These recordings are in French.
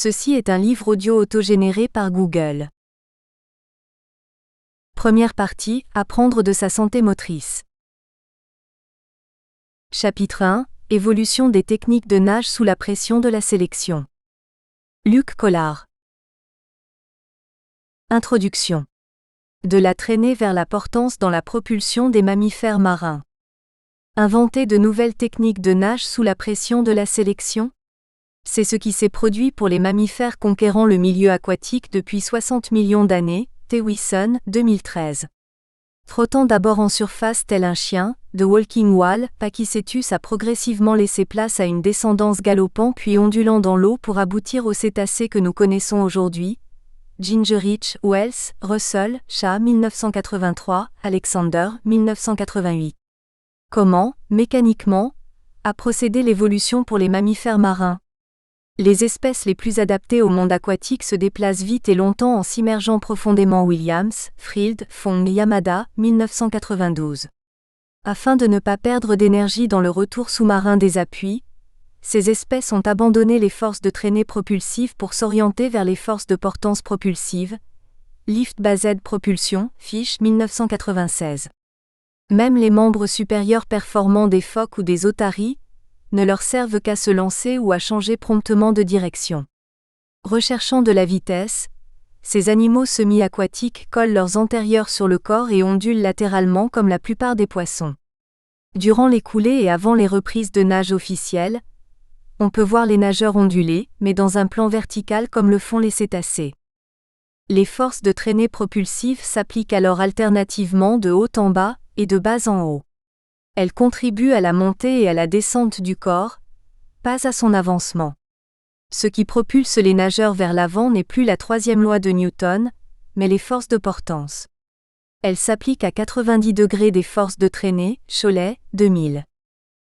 Ceci est un livre audio autogénéré par Google. Première partie, apprendre de sa santé motrice. Chapitre 1, évolution des techniques de nage sous la pression de la sélection. Luc Collard. Introduction. De la traînée vers la portance dans la propulsion des mammifères marins. Inventer de nouvelles techniques de nage sous la pression de la sélection? C'est ce qui s'est produit pour les mammifères conquérant le milieu aquatique depuis 60 millions d'années, Tewison, 2013. Frottant d'abord en surface tel un chien, The Walking Whale, Pachycetus a progressivement laissé place à une descendance galopant puis ondulant dans l'eau pour aboutir aux cétacés que nous connaissons aujourd'hui. Gingerich, Wells, Russell, Shah 1983, Alexander 1988. Comment, mécaniquement, a procédé l'évolution pour les mammifères marins? Les espèces les plus adaptées au monde aquatique se déplacent vite et longtemps en s'immergeant profondément. Williams, Fried, Fong, Yamada, 1992. Afin de ne pas perdre d'énergie dans le retour sous-marin des appuis, ces espèces ont abandonné les forces de traînée propulsive pour s'orienter vers les forces de portance propulsive. Lift-Based Propulsion, Fish, 1996. Même les membres supérieurs performants des phoques ou des otaries ne leur servent qu'à se lancer ou à changer promptement de direction. Recherchant de la vitesse, ces animaux semi-aquatiques collent leurs antérieurs sur le corps et ondulent latéralement comme la plupart des poissons. Durant les coulées et avant les reprises de nage officielles, on peut voir les nageurs onduler, mais dans un plan vertical comme le font les cétacés. Les forces de traînée propulsive s'appliquent alors alternativement de haut en bas et de bas en haut. Elles contribuent à la montée et à la descente du corps, pas à son avancement. Ce qui propulse les nageurs vers l'avant n'est plus la troisième loi de Newton, mais les forces de portance. Elles s'appliquent à 90 degrés des forces de traînée, Cholet, 2000.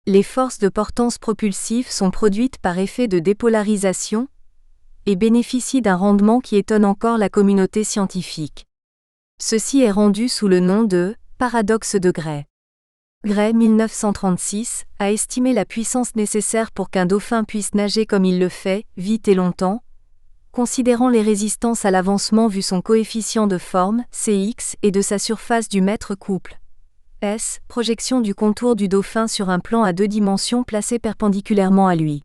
Les forces de portance propulsive sont produites par effet de dépolarisation et bénéficient d'un rendement qui étonne encore la communauté scientifique. Ceci est rendu sous le nom de paradoxe de Gray. Gray, 1936, a estimé la puissance nécessaire pour qu'un dauphin puisse nager comme il le fait, vite et longtemps, considérant les résistances à l'avancement vu son coefficient de forme, Cx, et de sa surface du mètre couple. S, projection du contour du dauphin sur un plan à 2 dimensions placé perpendiculairement à lui.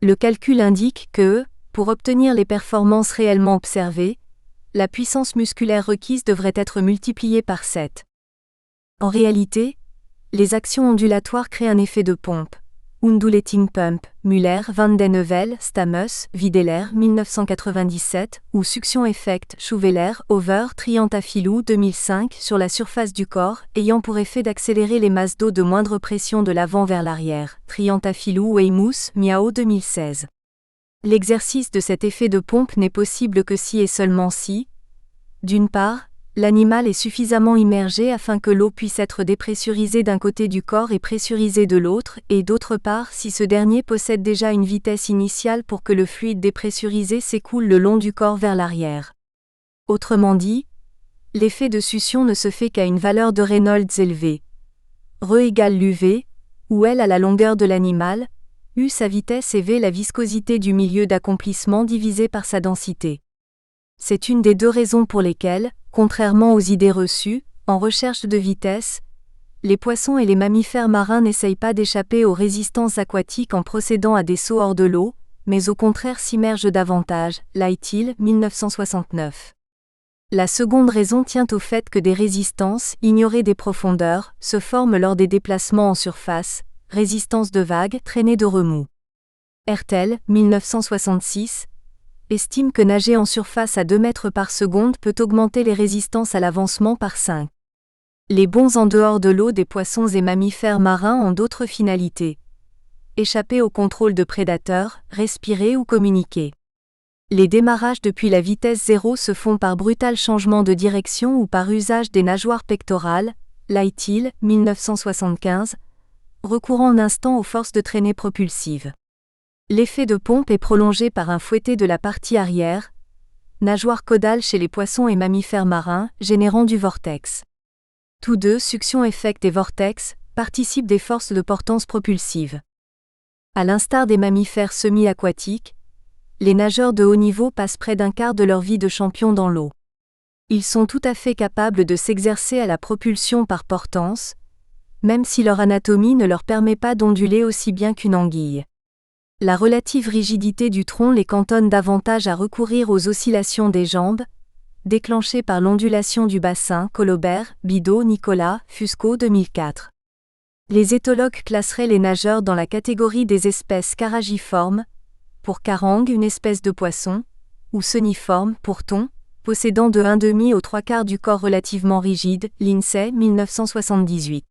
Le calcul indique que, pour obtenir les performances réellement observées, la puissance musculaire requise devrait être multipliée par 7. En réalité, les actions ondulatoires créent un effet de pompe. Undulating Pump, Müller, Van den Heuvel, Stammes, Videler, 1997, ou Suction Effect, Schuveler, Over, Triantafilou, 2005, sur la surface du corps, ayant pour effet d'accélérer les masses d'eau de moindre pression de l'avant vers l'arrière. Triantafilou, Weymouth, Miao, 2016. L'exercice de cet effet de pompe n'est possible que si et seulement si, d'une part, l'animal est suffisamment immergé afin que l'eau puisse être dépressurisée d'un côté du corps et pressurisée de l'autre, et d'autre part si ce dernier possède déjà une vitesse initiale pour que le fluide dépressurisé s'écoule le long du corps vers l'arrière. Autrement dit, l'effet de succion ne se fait qu'à une valeur de Reynolds élevée. Re égale l'UV, où L à la longueur de l'animal, U sa vitesse et V la viscosité du milieu d'accomplissement divisé par sa densité. C'est une des deux raisons pour lesquelles, contrairement aux idées reçues, en recherche de vitesse, les poissons et les mammifères marins n'essayent pas d'échapper aux résistances aquatiques en procédant à des sauts hors de l'eau, mais au contraire s'immergent davantage. Lytle, 1969. La seconde raison tient au fait que des résistances, ignorées des profondeurs, se forment lors des déplacements en surface, résistance de vagues, traînée de remous. Hertel, 1966, estime que nager en surface à 2 mètres par seconde peut augmenter les résistances à l'avancement par 5. Les bonds en dehors de l'eau des poissons et mammifères marins ont d'autres finalités. Échapper au contrôle de prédateurs, respirer ou communiquer. Les démarrages depuis la vitesse zéro se font par brutal changement de direction ou par usage des nageoires pectorales, Lytle, 1975, recourant en instant aux forces de traînée propulsive. L'effet de pompe est prolongé par un fouetté de la partie arrière, nageoire caudale chez les poissons et mammifères marins, générant du vortex. Tous deux, suction effect et vortex, participent des forces de portance propulsive. À l'instar des mammifères semi-aquatiques, les nageurs de haut niveau passent près d'un quart de leur vie de champion dans l'eau. Ils sont tout à fait capables de s'exercer à la propulsion par portance, même si leur anatomie ne leur permet pas d'onduler aussi bien qu'une anguille. La relative rigidité du tronc les cantonne davantage à recourir aux oscillations des jambes, déclenchées par l'ondulation du bassin. Colobert, Bidault, Nicolas, Fusco 2004. Les éthologues classeraient les nageurs dans la catégorie des espèces caragiformes, pour carangue une espèce de poisson, ou soniforme pour thon, possédant de 1/2 au 3/4 du corps relativement rigide. l'INSEE 1978.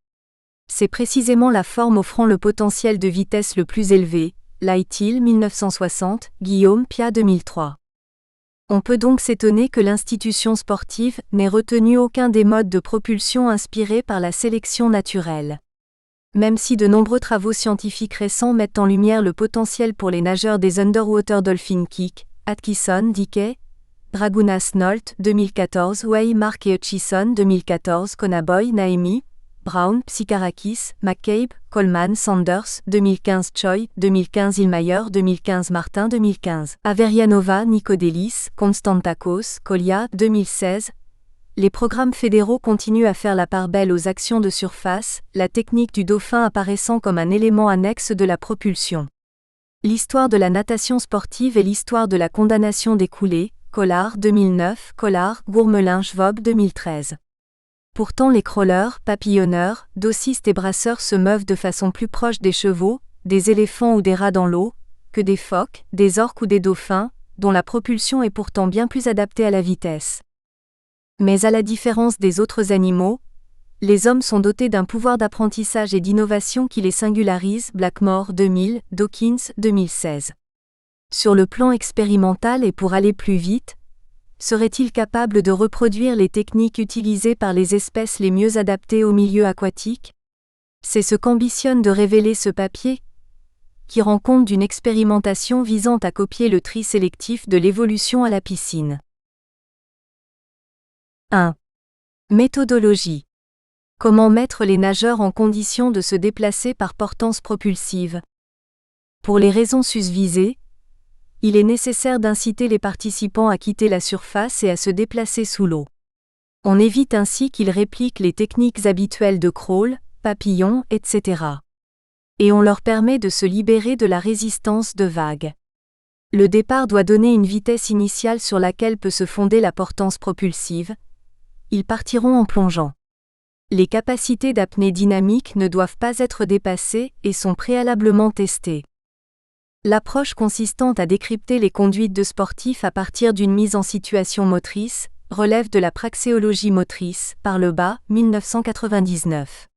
C'est précisément la forme offrant le potentiel de vitesse le plus élevé. Laïtil 1960, Guillaume Piat 2003. On peut donc s'étonner que l'institution sportive n'ait retenu aucun des modes de propulsion inspirés par la sélection naturelle. Même si de nombreux travaux scientifiques récents mettent en lumière le potentiel pour les nageurs des Underwater Dolphin Kick, Atkinson, Dickey, Dragunas Nolt 2014, Way, Mark et Hutchison 2014, Konaboy, Naemi, Brown, Psikarakis, McCabe, Coleman, Sanders 2015, Choi 2015, Ilmayer 2015, Martin 2015, Averianova, Nicodelis, Konstantakos, Kolia 2016. Les programmes fédéraux continuent à faire la part belle aux actions de surface, la technique du dauphin apparaissant comme un élément annexe de la propulsion. L'histoire de la natation sportive et l'histoire de la condamnation des coulées. Collard 2009, Collard, Gourmelin, Schwab 2013. Pourtant les crawlers, papillonneurs, dossistes et brasseurs se meuvent de façon plus proche des chevaux, des éléphants ou des rats dans l'eau, que des phoques, des orques ou des dauphins, dont la propulsion est pourtant bien plus adaptée à la vitesse. Mais à la différence des autres animaux, les hommes sont dotés d'un pouvoir d'apprentissage et d'innovation qui les singularise. Blackmore 2000, Dawkins 2016. Sur le plan expérimental et pour aller plus vite, serait-il capable de reproduire les techniques utilisées par les espèces les mieux adaptées au milieu aquatique? C'est ce qu'ambitionne de révéler ce papier, qui rend compte d'une expérimentation visant à copier le tri sélectif de l'évolution à la piscine. 1. Méthodologie. Comment mettre les nageurs en condition de se déplacer par portance propulsive? Pour les raisons susvisées, il est nécessaire d'inciter les participants à quitter la surface et à se déplacer sous l'eau. On évite ainsi qu'ils répliquent les techniques habituelles de crawl, papillon, etc. Et on leur permet de se libérer de la résistance de vagues. Le départ doit donner une vitesse initiale sur laquelle peut se fonder la portance propulsive. Ils partiront en plongeant. Les capacités d'apnée dynamique ne doivent pas être dépassées et sont préalablement testées. L'approche consistant à décrypter les conduites de sportifs à partir d'une mise en situation motrice relève de la praxéologie motrice, par le bas, 1999.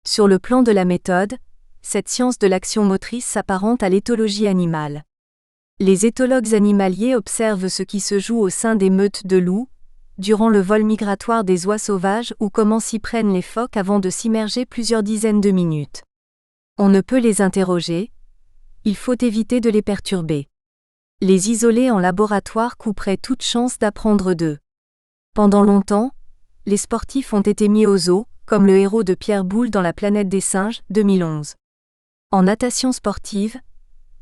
Sur le plan de la méthode, cette science de l'action motrice s'apparente à l'éthologie animale. Les éthologues animaliers observent ce qui se joue au sein des meutes de loups, durant le vol migratoire des oies sauvages ou comment s'y prennent les phoques avant de s'immerger plusieurs dizaines de minutes. On ne peut les interroger, il faut éviter de les perturber. Les isoler en laboratoire couperait toute chance d'apprendre d'eux. Pendant longtemps, les sportifs ont été mis au zoo, comme le héros de Pierre Boulle dans La planète des singes, 2011. En natation sportive,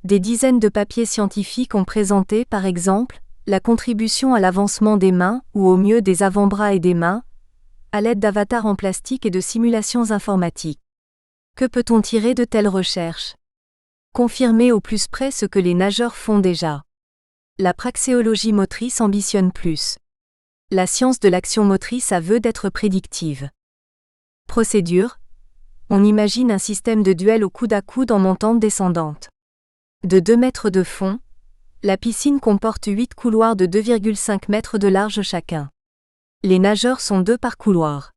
des dizaines de papiers scientifiques ont présenté, par exemple, la contribution à l'avancement des mains, ou au mieux des avant-bras et des mains, à l'aide d'avatars en plastique et de simulations informatiques. Que peut-on tirer de telles recherches? Confirmer au plus près ce que les nageurs font déjà. La praxéologie motrice ambitionne plus. La science de l'action motrice a vœu d'être prédictive. Procédure. On imagine un système de duel au coude à coude en montante descendante. De 2 mètres de fond, la piscine comporte 8 couloirs de 2,5 mètres de large chacun. Les nageurs sont 2 par couloir.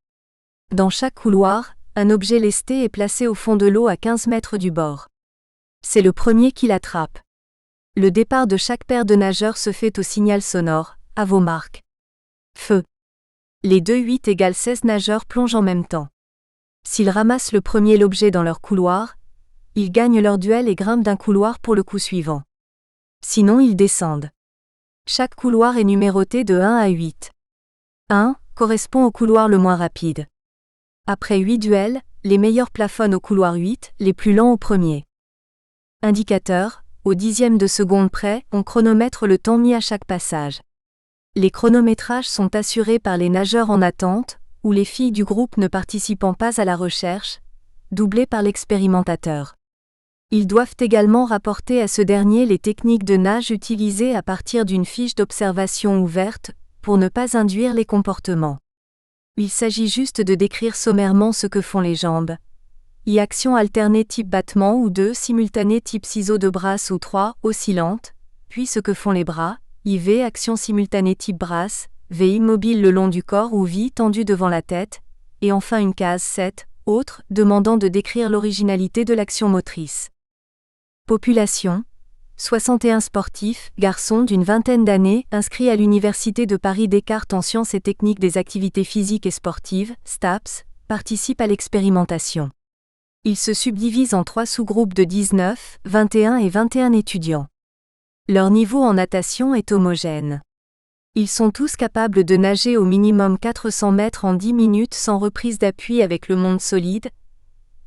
Dans chaque couloir, un objet lesté est placé au fond de l'eau à 15 mètres du bord. C'est le premier qui l'attrape. Le départ de chaque paire de nageurs se fait au signal sonore, à vos marques. Feu. Les 2-8 égale 16 nageurs plongent en même temps. S'ils ramassent le premier l'objet dans leur couloir, ils gagnent leur duel et grimpent d'un couloir pour le coup suivant. Sinon ils descendent. Chaque couloir est numéroté de 1 à 8. 1 correspond au couloir le moins rapide. Après 8 duels, les meilleurs plafonnent au couloir 8, les plus lents au premier. Indicateur, au dixième de seconde près, on chronomètre le temps mis à chaque passage. Les chronométrages sont assurés par les nageurs en attente, ou les filles du groupe ne participant pas à la recherche, doublés par l'expérimentateur. Ils doivent également rapporter à ce dernier les techniques de nage utilisées à partir d'une fiche d'observation ouverte, pour ne pas induire les comportements. Il s'agit juste de décrire sommairement ce que font les jambes. Action alternée type battement ou 2 simultanée type ciseaux de brasse ou 3 oscillante, puis ce que font les bras, IV action simultanée type brasse, V immobile le long du corps ou V tendu devant la tête, et enfin une case 7, autre, demandant de décrire l'originalité de l'action motrice. Population 61 sportifs, garçons d'une vingtaine d'années, inscrits à l'Université de Paris Descartes en sciences et techniques des activités physiques et sportives, STAPS, participent à l'expérimentation. Ils se subdivisent en 3 sous-groupes de 19, 21 et 21 étudiants. Leur niveau en natation est homogène. Ils sont tous capables de nager au minimum 400 mètres en 10 minutes sans reprise d'appui avec le monde solide,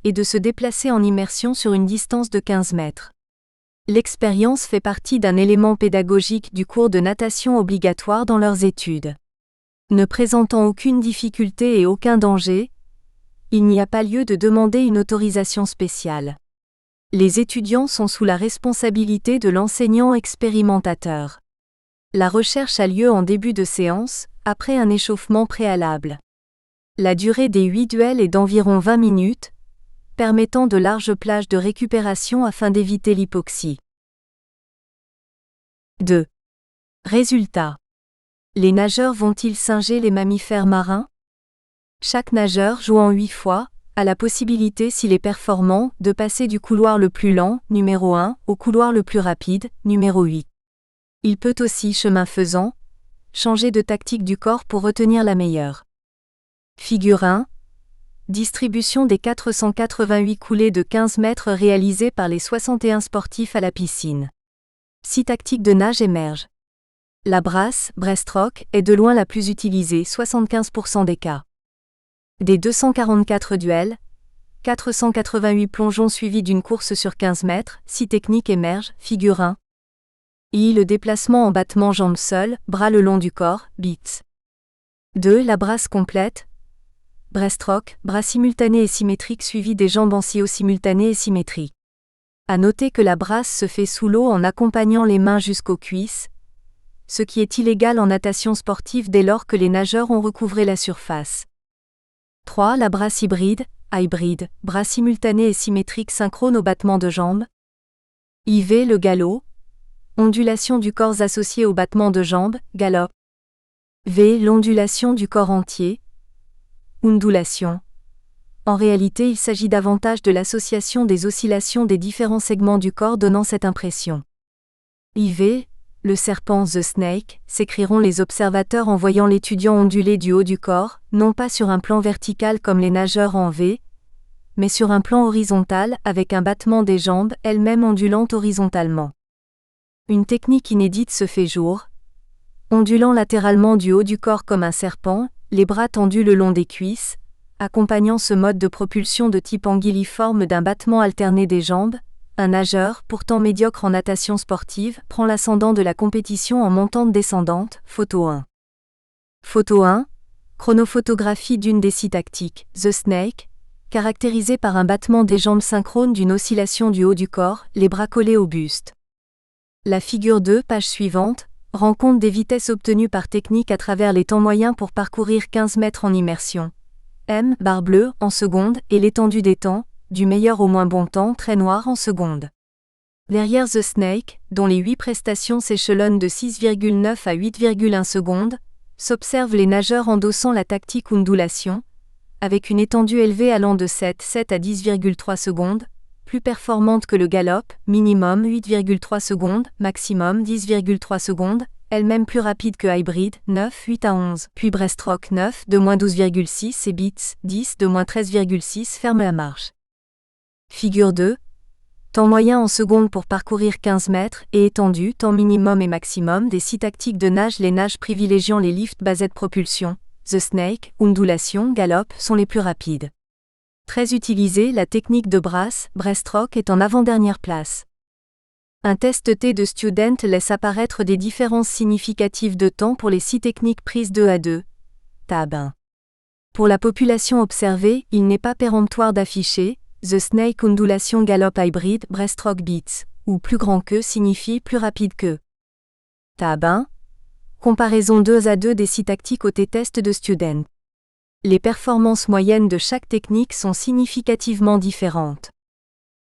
et de se déplacer en immersion sur une distance de 15 mètres. L'expérience fait partie d'un élément pédagogique du cours de natation obligatoire dans leurs études. Ne présentant aucune difficulté et aucun danger, il n'y a pas lieu de demander une autorisation spéciale. Les étudiants sont sous la responsabilité de l'enseignant expérimentateur. La recherche a lieu en début de séance, après un échauffement préalable. La durée des 8 duels est d'environ 20 minutes, permettant de larges plages de récupération afin d'éviter l'hypoxie. 2. Résultat. Les nageurs vont-ils singer les mammifères marins? Chaque nageur jouant 8 fois a la possibilité, s'il est performant, de passer du couloir le plus lent, numéro 1, au couloir le plus rapide, numéro 8. Il peut aussi, chemin faisant, changer de tactique du corps pour retenir la meilleure. Figure 1. Distribution des 488 coulées de 15 mètres réalisées par les 61 sportifs à la piscine. 6 tactiques de nage émergent. La brasse, breaststroke, est de loin la plus utilisée, 75% des cas. Des 244 duels, 488 plongeons suivis d'une course sur 15 mètres, 6 techniques émergent, figure 1. Le déplacement en battement jambes seules, bras le long du corps, beats. 2. La brasse complète, breaststroke, bras simultanés et symétriques suivis des jambes en scio simultanées et symétriques. À noter que la brasse se fait sous l'eau en accompagnant les mains jusqu'aux cuisses, ce qui est illégal en natation sportive dès lors que les nageurs ont recouvré la surface. 3. La brasse hybride, hybrid, bras simultanés et symétriques synchrones au battement de jambes. IV le galop, ondulation du corps associée au battement de jambes, galop. V l'ondulation du corps entier, undulation. En réalité, il s'agit davantage de l'association des oscillations des différents segments du corps donnant cette impression. IV, le serpent The Snake, s'écrieront les observateurs en voyant l'étudiant onduler du haut du corps, non pas sur un plan vertical comme les nageurs en V, mais sur un plan horizontal avec un battement des jambes elles-mêmes ondulant horizontalement. Une technique inédite se fait jour. Ondulant latéralement du haut du corps comme un serpent, les bras tendus le long des cuisses, accompagnant ce mode de propulsion de type anguilliforme d'un battement alterné des jambes, un nageur, pourtant médiocre en natation sportive, prend l'ascendant de la compétition en montante descendante, photo 1. Photo 1. Chronophotographie d'une des 6 tactiques, The Snake, caractérisée par un battement des jambes synchrone d'une oscillation du haut du corps, les bras collés au buste. La figure 2, page suivante, rend compte des vitesses obtenues par technique à travers les temps moyens pour parcourir 15 mètres en immersion. M, barre bleue, en seconde, et l'étendue des temps, du meilleur au moins bon temps, trait noir en seconde. Derrière The Snake, dont les 8 prestations s'échelonnent de 6,9 à 8,1 secondes, s'observent les nageurs endossant la tactique undulation, avec une étendue élevée allant de 7,7 à 10,3 secondes, plus performante que le galop, minimum 8,3 secondes, maximum 10,3 secondes, elle-même plus rapide que hybrid, 9,8 à 11, puis breaststroke 9, de -12,6 et beats, 10, de -13,6 ferme la marche. Figure 2. Temps moyen en secondes pour parcourir 15 mètres et étendu, temps minimum et maximum des 6 tactiques de nage. Les nages privilégiant les lifts basés de propulsion, The Snake, ondulation, galop sont les plus rapides. Très utilisée, la technique de brasse, breaststroke est en avant-dernière place. Un test T de Student laisse apparaître des différences significatives de temps pour les 6 techniques prises 2 à 2. Tab 1. Pour la population observée, il n'est pas péremptoire d'afficher The Snake Undulation Gallop Hybrid Breaststroke Beats, ou plus grand que signifie plus rapide que. Tab 1. Comparaison 2 à 2 des 6 tactiques au T-test de Student. Les performances moyennes de chaque technique sont significativement différentes.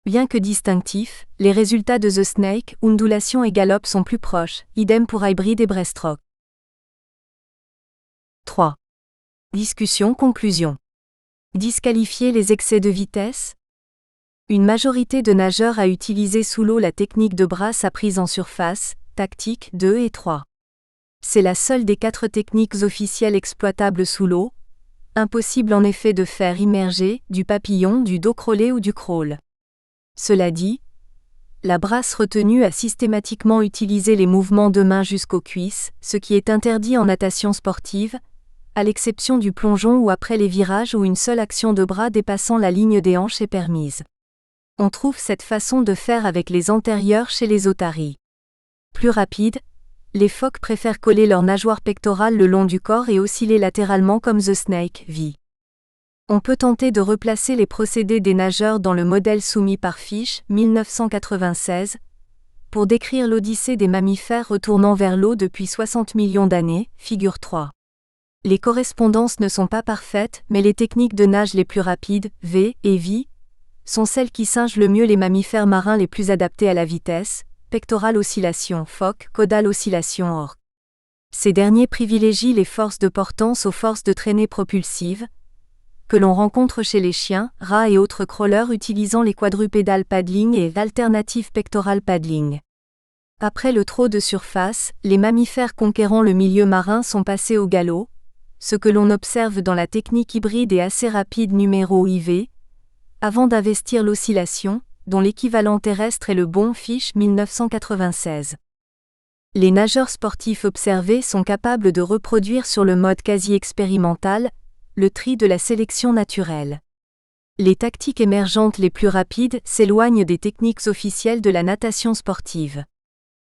Bien que distinctifs, les résultats de The Snake, Undulation et Gallop sont plus proches, idem pour Hybrid et Breaststroke. 3. Discussion-conclusion. Disqualifier les excès de vitesse? Une majorité de nageurs a utilisé sous l'eau la technique de brasse à prise en surface, tactique 2 et 3. C'est la seule des 4 techniques officielles exploitables sous l'eau. Impossible en effet de faire immerger du papillon, du dos crawlé ou du crawl. Cela dit, la brasse retenue a systématiquement utilisé les mouvements de main jusqu'aux cuisses, ce qui est interdit en natation sportive, à l'exception du plongeon ou après les virages où une seule action de bras dépassant la ligne des hanches est permise. On trouve cette façon de faire avec les antérieurs chez les otaries. Plus rapide, les phoques préfèrent coller leur nageoire pectorale le long du corps et osciller latéralement comme The Snake vit. On peut tenter de replacer les procédés des nageurs dans le modèle soumis par Fish, 1996, pour décrire l'odyssée des mammifères retournant vers l'eau depuis 60 millions d'années, figure 3. Les correspondances ne sont pas parfaites, mais les techniques de nage les plus rapides, V et V, sont celles qui singent le mieux les mammifères marins les plus adaptés à la vitesse, pectorale oscillation phoque, caudale oscillation orque. Ces derniers privilégient les forces de portance aux forces de traînée propulsives, que l'on rencontre chez les chiens, rats et autres crawlers utilisant les quadrupédal paddling et l'alternative pectoral paddling. Après le trot de surface, les mammifères conquérant le milieu marin sont passés au galop, ce que l'on observe dans la technique hybride et assez rapide numéro IV, avant d'investir l'oscillation, dont l'équivalent terrestre est le bon Fish 1996. Les nageurs sportifs observés sont capables de reproduire sur le mode quasi expérimental le tri de la sélection naturelle. Les tactiques émergentes les plus rapides s'éloignent des techniques officielles de la natation sportive.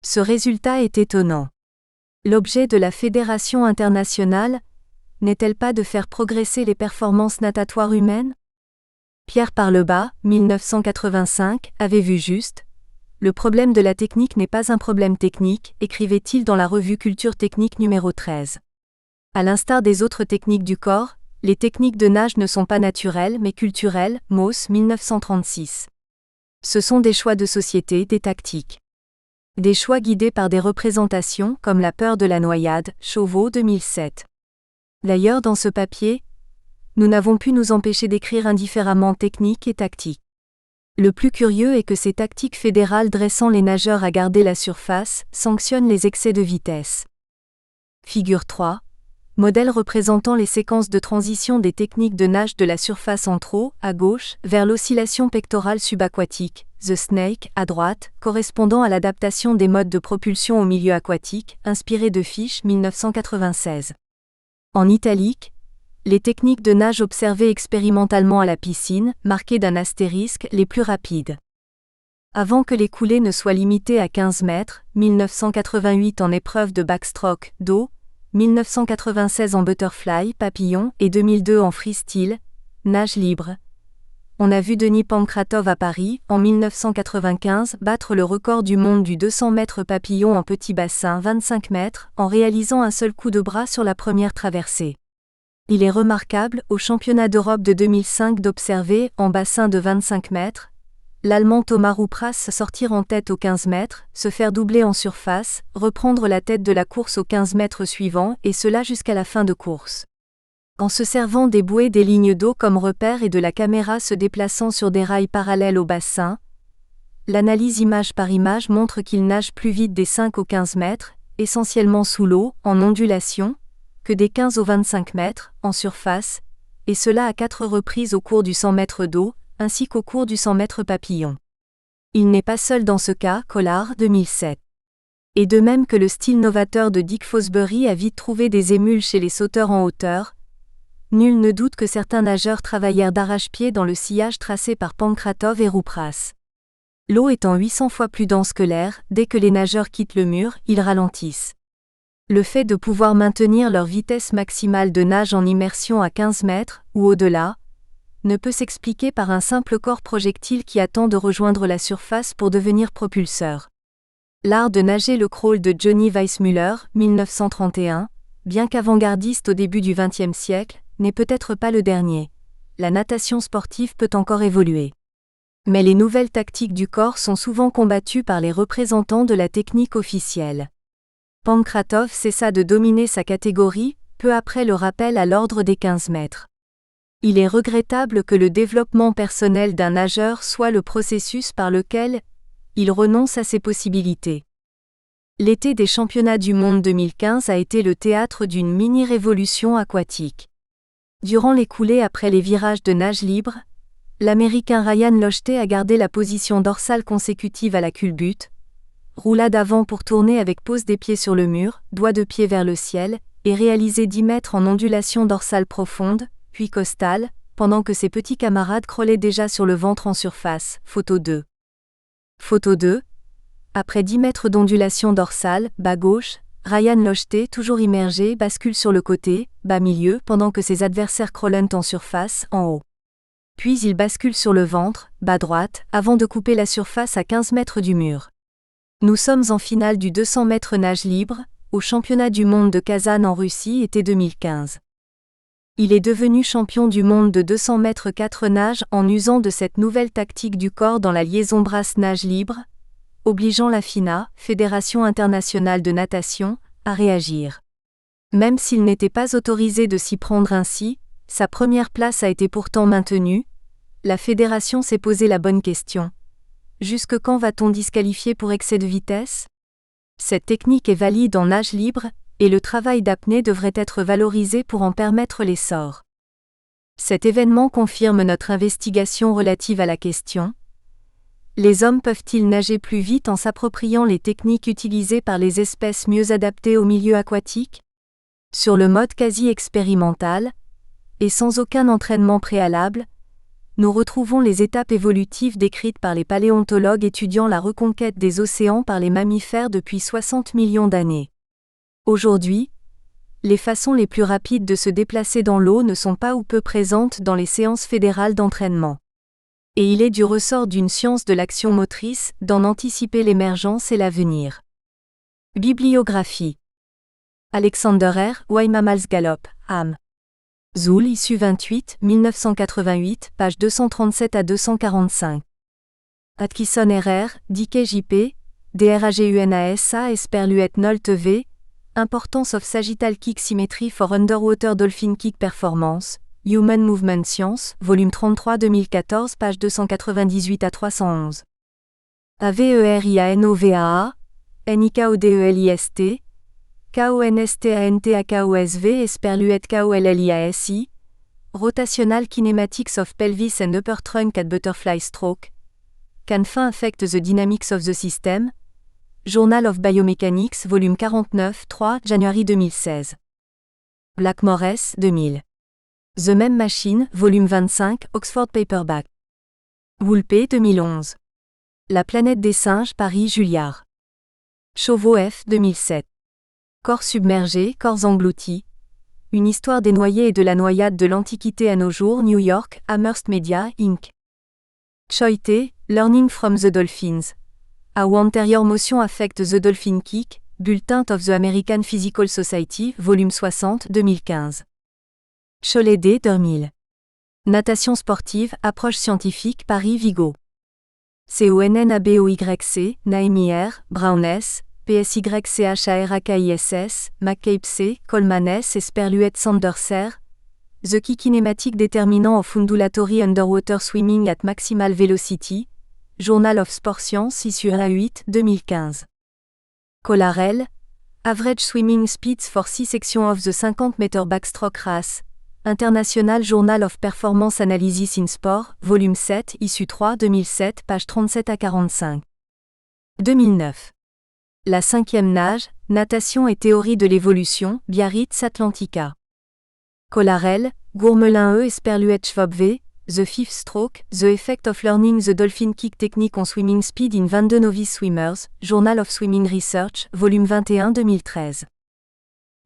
Ce résultat est étonnant. L'objet de la Fédération internationale n'est-elle pas de faire progresser les performances natatoires humaines? Pierre Parlebas, 1985, avait vu juste. Le problème de la technique n'est pas un problème technique, écrivait-il dans la revue Culture Technique numéro 13. À l'instar des autres techniques du corps, les techniques de nage ne sont pas naturelles mais culturelles, Mauss 1936. Ce sont des choix de société, des tactiques. Des choix guidés par des représentations comme la peur de la noyade, Chauveau 2007. D'ailleurs dans ce papier, nous n'avons pu nous empêcher d'écrire indifféremment technique et tactique. Le plus curieux est que ces tactiques fédérales dressant les nageurs à garder la surface sanctionnent les excès de vitesse. Figure 3. Modèle représentant les séquences de transition des techniques de nage de la surface en trot, à gauche, vers l'oscillation pectorale subaquatique, The Snake, à droite, correspondant à l'adaptation des modes de propulsion au milieu aquatique, inspiré de Fish 1996. En italique, les techniques de nage observées expérimentalement à la piscine, marquées d'un astérisque, les plus rapides. Avant que les coulées ne soient limitées à 15 mètres, 1988 en épreuve de backstroke, dos, 1996 en butterfly, papillon et 2002 en freestyle, nage libre. On a vu Denis Pankratov à Paris, en 1995, battre le record du monde du 200 mètres papillon en petit bassin 25 mètres, en réalisant un seul coup de bras sur la première traversée. Il est remarquable, au championnat d'Europe de 2005 d'observer, en bassin de 25 mètres, l'Allemand Thomas Roupras sortir en tête aux 15 mètres, se faire doubler en surface, reprendre la tête de la course aux 15 mètres suivants et cela jusqu'à la fin de course. En se servant des bouées des lignes d'eau comme repère et de la caméra se déplaçant sur des rails parallèles au bassin, l'analyse image par image montre qu'il nage plus vite des 5 aux 15 mètres, essentiellement sous l'eau, en ondulation, que des 15 aux 25 mètres, en surface, et cela à 4 reprises au cours du 100 mètres d'eau, ainsi qu'au cours du 100 mètres papillon. Il n'est pas seul dans ce cas, Collard 2007. Et de même que le style novateur de Dick Fosbury a vite trouvé des émules chez les sauteurs en hauteur, nul ne doute que certains nageurs travaillèrent d'arrache-pied dans le sillage tracé par Pankratov et Roupras. L'eau étant 800 fois plus dense que l'air, dès que les nageurs quittent le mur, ils ralentissent. Le fait de pouvoir maintenir leur vitesse maximale de nage en immersion à 15 mètres, ou au-delà, ne peut s'expliquer par un simple corps projectile qui attend de rejoindre la surface pour devenir propulseur. L'art de nager le crawl de Johnny Weissmuller, 1931, bien qu'avant-gardiste au début du XXe siècle, n'est peut-être pas le dernier. La natation sportive peut encore évoluer. Mais les nouvelles tactiques du corps sont souvent combattues par les représentants de la technique officielle. Pankratov cessa de dominer sa catégorie, peu après le rappel à l'ordre des 15 mètres. Il est regrettable que le développement personnel d'un nageur soit le processus par lequel il renonce à ses possibilités. L'été des championnats du monde 2015 a été le théâtre d'une mini-révolution aquatique. Durant les coulées après les virages de nage libre, l'Américain Ryan Lochte a gardé la position dorsale consécutive à la culbute, roula d'avant pour tourner avec pose des pieds sur le mur, doigt de pied vers le ciel, et réaliser 10 mètres en ondulation dorsale profonde, puis costale, pendant que ses petits camarades crawlaient déjà sur le ventre en surface. Photo 2. Photo 2. Après 10 mètres d'ondulation dorsale, bas gauche, Ryan Lochte, toujours immergé, bascule sur le côté, bas milieu, pendant que ses adversaires crawlent en surface, en haut. Puis il bascule sur le ventre, bas droite, avant de couper la surface à 15 mètres du mur. Nous sommes en finale du 200 mètres nage libre, au championnat du monde de Kazan en Russie été 2015. Il est devenu champion du monde de 200 mètres 4 nage en usant de cette nouvelle tactique du corps dans la liaison brasse-nage libre, obligeant la FINA, Fédération internationale de natation, à réagir. Même s'il n'était pas autorisé de s'y prendre ainsi, sa première place a été pourtant maintenue. La fédération s'est posé la bonne question. Jusque quand va-t-on disqualifier pour excès de vitesse ? Cette technique est valide en nage libre, et le travail d'apnée devrait être valorisé pour en permettre l'essor. Cet événement confirme notre investigation relative à la question. Les hommes peuvent-ils nager plus vite en s'appropriant les techniques utilisées par les espèces mieux adaptées au milieu aquatique ? Sur le mode quasi expérimental, et sans aucun entraînement préalable, nous retrouvons les étapes évolutives décrites par les paléontologues étudiant la reconquête des océans par les mammifères depuis 60 millions d'années. Aujourd'hui, les façons les plus rapides de se déplacer dans l'eau ne sont pas ou peu présentes dans les séances fédérales d'entraînement. Et il est du ressort d'une science de l'action motrice d'en anticiper l'émergence et l'avenir. Bibliographie. Alexander R. Why Mammals Gallop, Am. Zool, issue 28, 1988, page 237 à 245. Atkinson R.R., Dickey J.P., DRAGUNASA Esperluet Nolte V, Importance of Sagittal Kick Symmetry for Underwater Dolphin Kick Performance, Human Movement Science, volume 33 2014, page 298 à 311. AVERIANOVAA, NIKODELIST, KONSTANTAKOSV Esperluet KOLLIASI, Rotational Kinematics of Pelvis and Upper Trunk at Butterfly Stroke, Can Fin Affect the Dynamics of the System, Journal of Biomechanics, volume 49, 3, January 2016. Blackmore S. 2000. The Meme Machine, volume 25, Oxford Paperback. Woolpe 2011. La planète des singes, Paris Julliard. Chauveau F. 2007. Corps submergés, corps engloutis. Une histoire des noyés et de la noyade de l'Antiquité à nos jours, New York, Amherst Media, Inc. Choi T. Learning from the Dolphins. How Anterior Motion Affect the Dolphin Kick, Bulletin of the American Physical Society, volume 60, 2015. Cholet D. 2000. Natation sportive, approche scientifique, Paris Vigo. CONNABOYC, Naemi R., Brown S., PSYCHARAKISS, McCabe C., Coleman S. Esperluet Sanderser, The Key Kinematic Determinant of Undulatory Underwater Swimming at Maximal Velocity, Journal of Sport Science, issue A8, 2015. Collarel, Average Swimming Speeds for 6 sections of the 50-meter backstroke race, International Journal of Performance Analysis in Sport, volume 7, issue 3, 2007, page 37 à 45. 2009. La 5e nage, Natation et théorie de l'évolution, Biarritz Atlantica. Collarel, Gourmelin E. Esperluet Schwab V., The Fifth Stroke, The Effect of Learning the Dolphin Kick Technique on Swimming Speed in 22 Novice Swimmers, Journal of Swimming Research, volume 21 2013.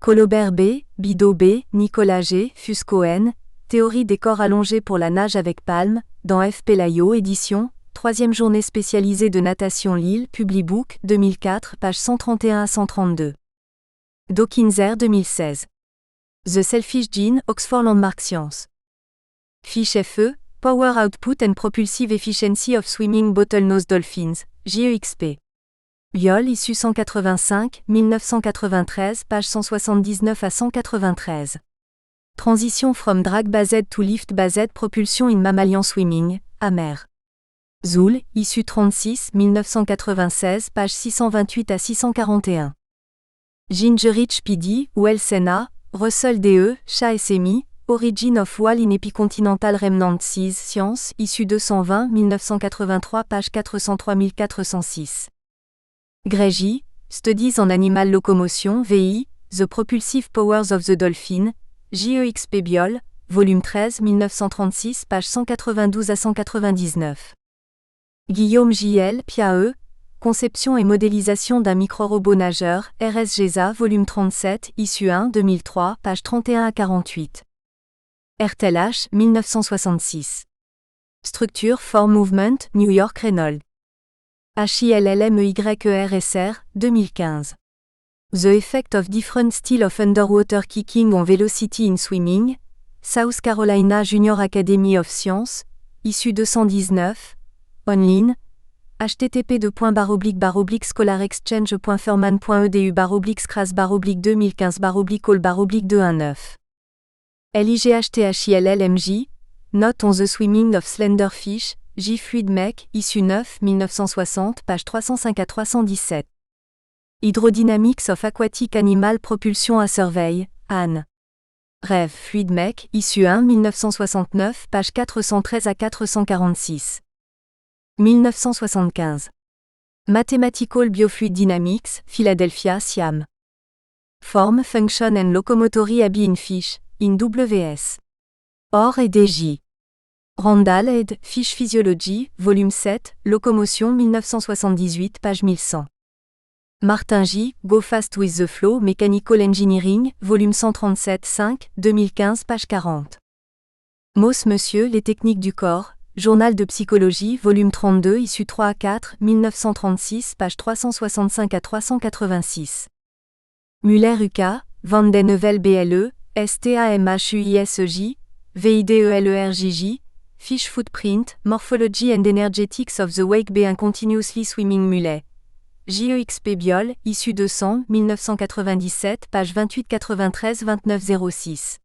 Colobert B., Bidault B., Nicolas G., Fusco N., Théorie des corps allongés pour la nage avec palme, dans F. Pelayo, édition, 3e journée spécialisée de natation Lille, Publibook, 2004, pages 131 à 132. Dawkins 2016. The Selfish Gene, Oxford Landmark Science. Fiche FE, Power Output and Propulsive Efficiency of Swimming Bottlenose Dolphins, JEXP. Biol, issue 185, 1993, page 179 à 193. Transition from drag-based to lift-based propulsion in mammalian swimming, Amer. Zoul, issue 36, 1996, page 628 à 641. Gingerich PD, Wells N.A., Russell D.E., Shah SMI, Origin of Whale in Epicontinental Remnant Seas Science, issue 220, 1983, page 403406. Greggy, Studies on Animal Locomotion VI, The Propulsive Powers of the Dolphin, JEXP Biol, volume 13, 1936, page 192 à 199. Guillaume J.L. Piaeux, Conception et modélisation d'un micro-robot nageur, RSGESA, volume 37, issue 1, 2003, page 31 à 48. RTLH, 1966. Structure for Movement, New York Reynolds. HILLMEYERSR, 2015. The Effect of Different Styles of Underwater Kicking on Velocity in Swimming, South Carolina Junior Academy of Science, issue 219, online, http://scholarexchange.ferman.edu/scras/2015/219. LIGHTHILLMJ, Note on the Swimming of Slenderfish, J. Fluid Mech, issue 9, 1960, page 305 à 317. Hydrodynamics of Aquatic Animal Propulsion a Survey, Anne. Rev. Fluid Mech, issue 1, 1969, page 413 à 446. 1975. Mathematical Biofluid Dynamics, Philadelphia, Siam. Form, Function and Locomotory Abi in Fish, in WS. Or et DJ. Randall ed. Fish Physiology, volume 7, Locomotion 1978, page 1100. Martin J. Go Fast with the Flow, Mechanical Engineering, volume 137, 5, 2015, page 40. Moss Monsieur, Les techniques du corps, Journal de psychologie, volume 32, issue 3 à 4, 1936, page 365 à 386. Muller-Uka, Van den Heuvel BLE, STAMHUISEJ, VIDELERJJ, Fish Footprint, Morphology and Energetics of the Wake Bay Continuously Swimming Mullet. JEXP Biol, issue 200, 1997, page 2893-2906.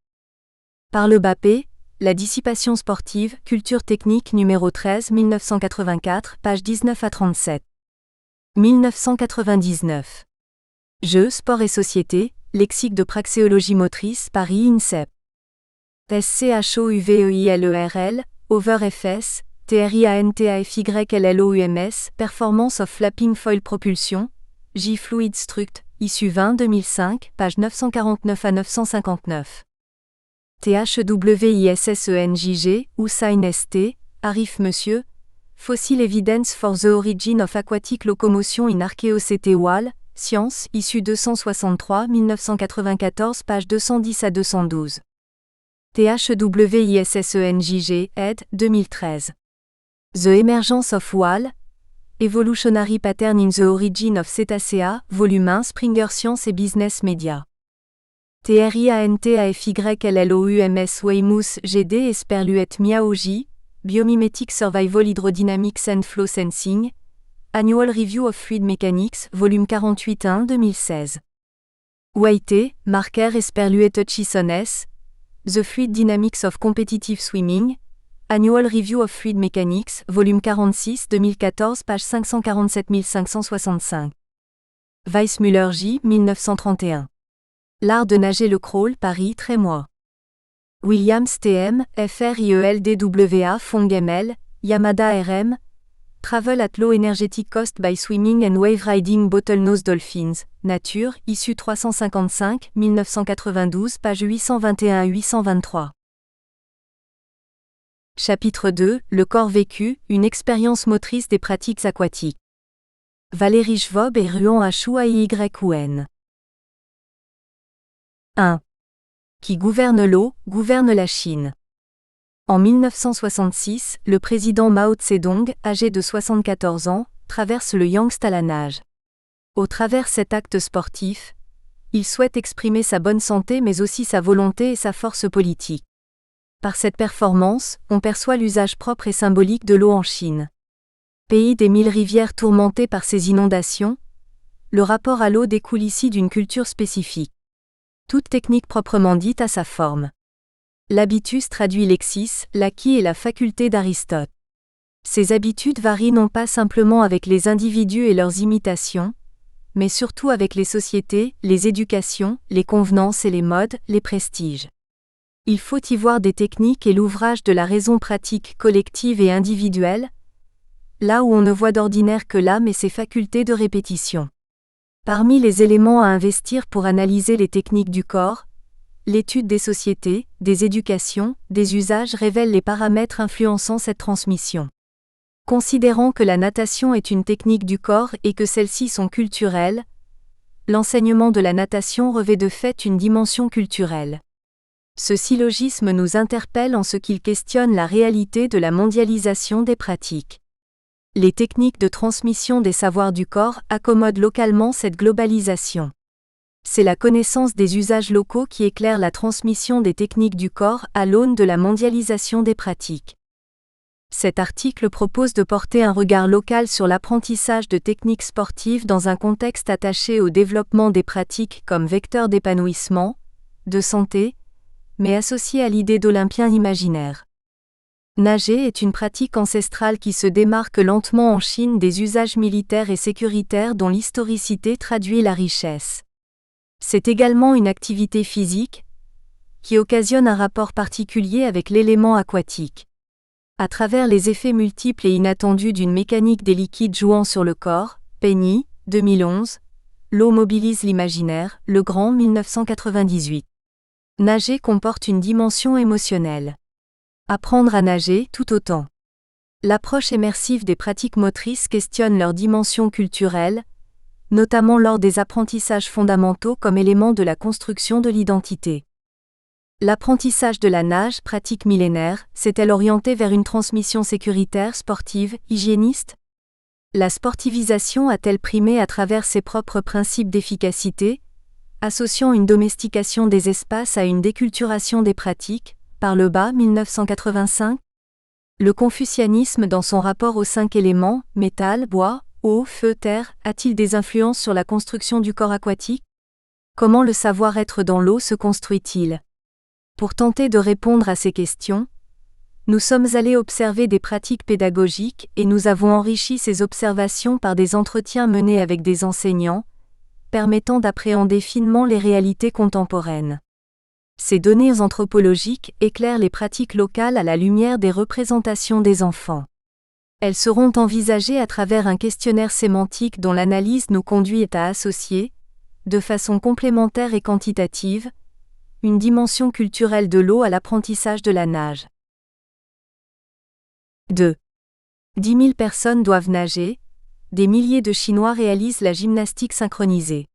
Par le Bappé, La dissipation sportive, culture technique numéro 13, 1984, page 19 à 37. 1999. Jeux, sport et société, lexique de praxéologie motrice, Paris INSEP. SCHOUVEILERL, OverFS, TRIANTAFYLLOUMS, Performance of Flapping Foil Propulsion, J. Fluid Struct, issue 20 2005, page 949 à 959. THWISSENJG, Hussein ST, Arif Monsieur, Fossil Evidence for the Origin of Aquatic Locomotion in Archaeocete Whale, Science, issue 263 1994, page 210 à 212. THWISSENJG, ed. 2013. The Emergence of Whale, Evolutionary Pattern in the Origin of Cetacea, volume 1, Springer Science et Business Media. TRIANTAFYLLOUMS Weymouth GD Esperluette Miaoji, Biomimetic Survival Hydrodynamics and Flow Sensing, Annual Review of Fluid Mechanics, volume 48 1 2016. White, Marker Esperluette Hutchison S, The Fluid Dynamics of Competitive Swimming, Annual Review of Fluid Mechanics, volume 46 2014, page 547565. Weissmuller J. 1931. L'art de nager le crawl, Paris, Trémois. Williams TM, FRIELDWA Fong ML, Yamada RM, Travel at Low Energetic Cost by Swimming and Wave Riding Bottlenose Dolphins, Nature, issue 355, 1992, page 821 à 823. Chapitre 2, Le corps vécu, une expérience motrice des pratiques aquatiques. Valérie Schwob et Ruan Houayn. 1. Qui gouverne l'eau, gouverne la Chine. En 1966, le président Mao Tse-dong, âgé de 74 ans, traverse le Yangtze à la nage. Au travers cet acte sportif, il souhaite exprimer sa bonne santé mais aussi sa volonté et sa force politique. Par cette performance, on perçoit l'usage propre et symbolique de l'eau en Chine. Pays des 1000 rivières tourmentées par ces inondations, le rapport à l'eau découle ici d'une culture spécifique. Toute technique proprement dite a sa forme. L'habitus traduit l'exis, l'acquis et la faculté d'Aristote. Ces habitudes varient non pas simplement avec les individus et leurs imitations, mais surtout avec les sociétés, les éducations, les convenances et les modes, les prestiges. Il faut y voir des techniques et l'ouvrage de la raison pratique collective et individuelle, là où on ne voit d'ordinaire que l'âme et ses facultés de répétition. Parmi les éléments à investir pour analyser les techniques du corps, l'étude des sociétés, des éducations, des usages révèle les paramètres influençant cette transmission. Considérant que la natation est une technique du corps et que celles-ci sont culturelles, l'enseignement de la natation revêt de fait une dimension culturelle. Ce syllogisme nous interpelle en ce qu'il questionne la réalité de la mondialisation des pratiques. Les techniques de transmission des savoirs du corps accommodent localement cette globalisation. C'est la connaissance des usages locaux qui éclaire la transmission des techniques du corps à l'aune de la mondialisation des pratiques. Cet article propose de porter un regard local sur l'apprentissage de techniques sportives dans un contexte attaché au développement des pratiques comme vecteur d'épanouissement, de santé, mais associé à l'idée d'Olympien imaginaire. Nager est une pratique ancestrale qui se démarque lentement en Chine des usages militaires et sécuritaires dont l'historicité traduit la richesse. C'est également une activité physique, qui occasionne un rapport particulier avec l'élément aquatique. À travers les effets multiples et inattendus d'une mécanique des liquides jouant sur le corps, Penny, 2011, L'eau mobilise l'imaginaire, Legrand 1998. Nager comporte une dimension émotionnelle. Apprendre à nager tout autant. L'approche immersive des pratiques motrices questionne leur dimension culturelle, notamment lors des apprentissages fondamentaux comme élément de la construction de l'identité. L'apprentissage de la nage, pratique millénaire, s'est-elle orientée vers une transmission sécuritaire, sportive, hygiéniste ? La sportivisation a-t-elle primé à travers ses propres principes d'efficacité, associant une domestication des espaces à une déculturation des pratiques, par le bas 1985 ? Le confucianisme dans son rapport aux 5 éléments, métal, bois, eau, feu, terre, a-t-il des influences sur la construction du corps aquatique ? Comment le savoir-être dans l'eau se construit-il ? Pour tenter de répondre à ces questions, nous sommes allés observer des pratiques pédagogiques et nous avons enrichi ces observations par des entretiens menés avec des enseignants, permettant d'appréhender finement les réalités contemporaines. Ces données anthropologiques éclairent les pratiques locales à la lumière des représentations des enfants. Elles seront envisagées à travers un questionnaire sémantique dont l'analyse nous conduit à associer, de façon complémentaire et quantitative, une dimension culturelle de l'eau à l'apprentissage de la nage. 2. 10 000 personnes doivent nager, des milliers de Chinois réalisent la gymnastique synchronisée.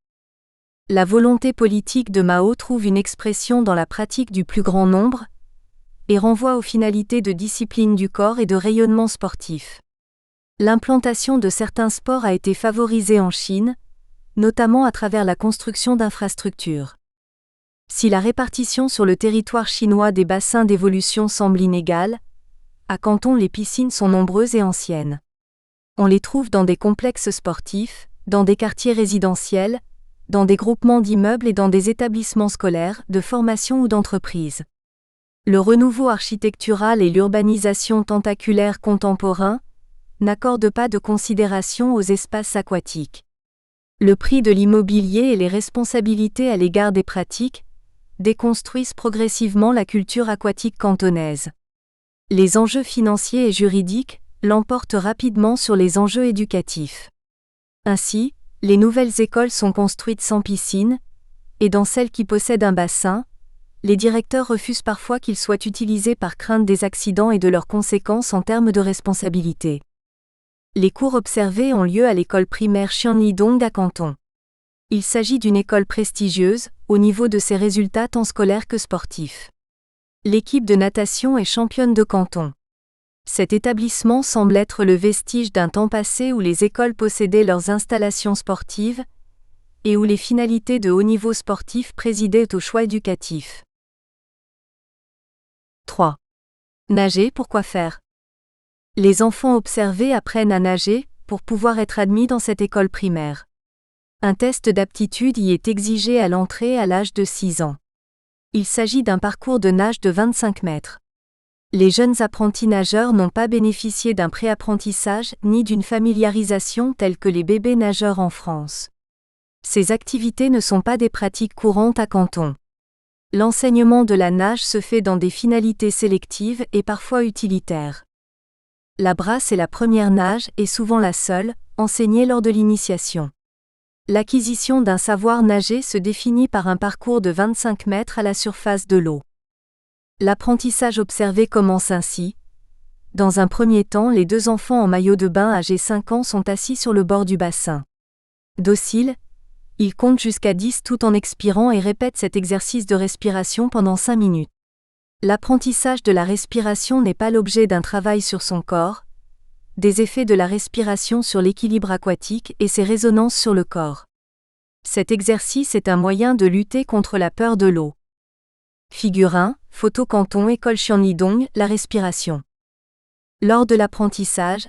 La volonté politique de Mao trouve une expression dans la pratique du plus grand nombre et renvoie aux finalités de discipline du corps et de rayonnement sportif. L'implantation de certains sports a été favorisée en Chine, notamment à travers la construction d'infrastructures. Si la répartition sur le territoire chinois des bassins d'évolution semble inégale, à Canton les piscines sont nombreuses et anciennes. On les trouve dans des complexes sportifs, dans des quartiers résidentiels, dans des groupements d'immeubles et dans des établissements scolaires, de formation ou d'entreprise. Le renouveau architectural et l'urbanisation tentaculaire contemporain n'accordent pas de considération aux espaces aquatiques. Le prix de l'immobilier et les responsabilités à l'égard des pratiques déconstruisent progressivement la culture aquatique cantonaise. Les enjeux financiers et juridiques l'emportent rapidement sur les enjeux éducatifs. Ainsi, les nouvelles écoles sont construites sans piscine, et dans celles qui possèdent un bassin, les directeurs refusent parfois qu'ils soient utilisés par crainte des accidents et de leurs conséquences en termes de responsabilité. Les cours observés ont lieu à l'école primaire Xianlidong à Canton. Il s'agit d'une école prestigieuse, au niveau de ses résultats tant scolaires que sportifs. L'équipe de natation est championne de Canton. Cet établissement semble être le vestige d'un temps passé où les écoles possédaient leurs installations sportives et où les finalités de haut niveau sportif présidaient au choix éducatif. 3. Nager, pourquoi faire? Les enfants observés apprennent à nager pour pouvoir être admis dans cette école primaire. Un test d'aptitude y est exigé à l'entrée à l'âge de 6 ans. Il s'agit d'un parcours de nage de 25 mètres. Les jeunes apprentis nageurs n'ont pas bénéficié d'un préapprentissage ni d'une familiarisation telle que les bébés nageurs en France. Ces activités ne sont pas des pratiques courantes à Canton. L'enseignement de la nage se fait dans des finalités sélectives et parfois utilitaires. La brasse est la première nage et souvent la seule, enseignée lors de l'initiation. L'acquisition d'un savoir nager se définit par un parcours de 25 mètres à la surface de l'eau. L'apprentissage observé commence ainsi. Dans un premier temps, les 2 enfants en maillot de bain âgés 5 ans sont assis sur le bord du bassin. Dociles, ils comptent jusqu'à 10 tout en expirant et répètent cet exercice de respiration pendant 5 minutes. L'apprentissage de la respiration n'est pas l'objet d'un travail sur son corps, des effets de la respiration sur l'équilibre aquatique et ses résonances sur le corps. Cet exercice est un moyen de lutter contre la peur de l'eau. Figure 1, photo Canton École Xianlidong, la respiration. Lors de l'apprentissage,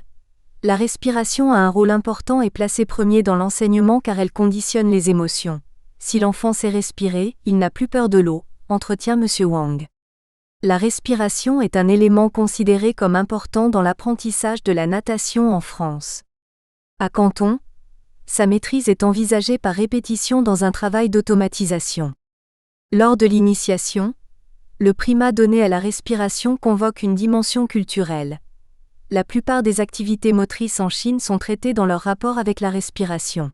la respiration a un rôle important et placé premier dans l'enseignement car elle conditionne les émotions. Si l'enfant sait respirer, il n'a plus peur de l'eau, entretient M. Wang. La respiration est un élément considéré comme important dans l'apprentissage de la natation en France. À Canton, sa maîtrise est envisagée par répétition dans un travail d'automatisation. Lors de l'initiation, le primat donné à la respiration convoque une dimension culturelle. La plupart des activités motrices en Chine sont traitées dans leur rapport avec la respiration.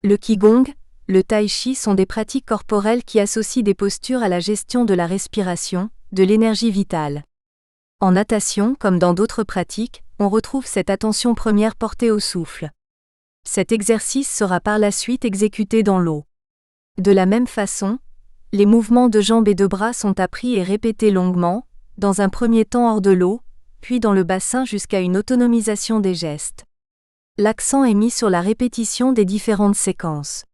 Le Qigong, le Tai Chi sont des pratiques corporelles qui associent des postures à la gestion de la respiration, de l'énergie vitale. En natation, comme dans d'autres pratiques, on retrouve cette attention première portée au souffle. Cet exercice sera par la suite exécuté dans l'eau. De la même façon, les mouvements de jambes et de bras sont appris et répétés longuement, dans un premier temps hors de l'eau, puis dans le bassin jusqu'à une autonomisation des gestes. L'accent est mis sur la répétition des différentes séquences.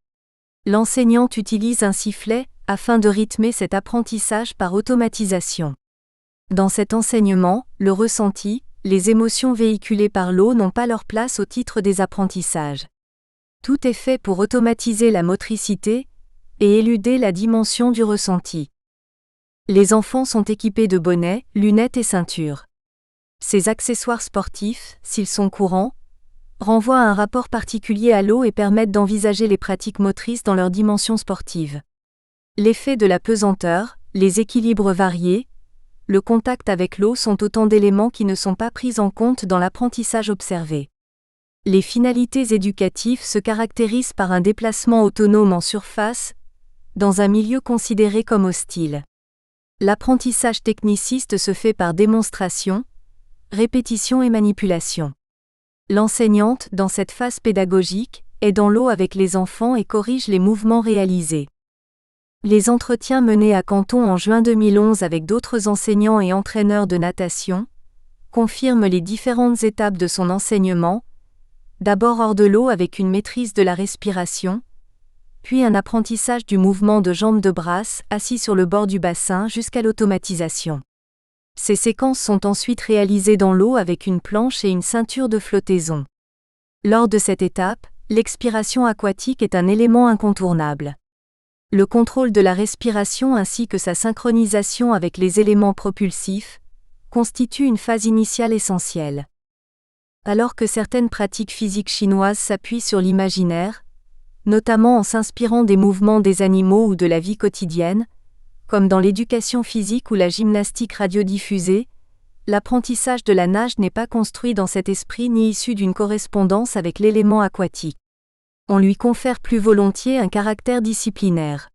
L'enseignante utilise un sifflet afin de rythmer cet apprentissage par automatisation. Dans cet enseignement, le ressenti, les émotions véhiculées par l'eau n'ont pas leur place au titre des apprentissages. Tout est fait pour automatiser la motricité et éluder la dimension du ressenti. Les enfants sont équipés de bonnets, lunettes et ceintures. Ces accessoires sportifs, s'ils sont courants, renvoient à un rapport particulier à l'eau et permettent d'envisager les pratiques motrices dans leur dimension sportive. L'effet de la pesanteur, les équilibres variés, le contact avec l'eau sont autant d'éléments qui ne sont pas pris en compte dans l'apprentissage observé. Les finalités éducatives se caractérisent par un déplacement autonome en surface, dans un milieu considéré comme hostile. L'apprentissage techniciste se fait par démonstration, répétition et manipulation. L'enseignante, dans cette phase pédagogique, est dans l'eau avec les enfants et corrige les mouvements réalisés. Les entretiens menés à Canton en juin 2011 avec d'autres enseignants et entraîneurs de natation confirment les différentes étapes de son enseignement, d'abord hors de l'eau avec une maîtrise de la respiration, puis un apprentissage du mouvement de jambes de brasse assis sur le bord du bassin jusqu'à l'automatisation. Ces séquences sont ensuite réalisées dans l'eau avec une planche et une ceinture de flottaison. Lors de cette étape, l'expiration aquatique est un élément incontournable. Le contrôle de la respiration ainsi que sa synchronisation avec les éléments propulsifs constitue une phase initiale essentielle. Alors que certaines pratiques physiques chinoises s'appuient sur l'imaginaire, notamment en s'inspirant des mouvements des animaux ou de la vie quotidienne, comme dans l'éducation physique ou la gymnastique radiodiffusée, l'apprentissage de la nage n'est pas construit dans cet esprit ni issu d'une correspondance avec l'élément aquatique. On lui confère plus volontiers un caractère disciplinaire.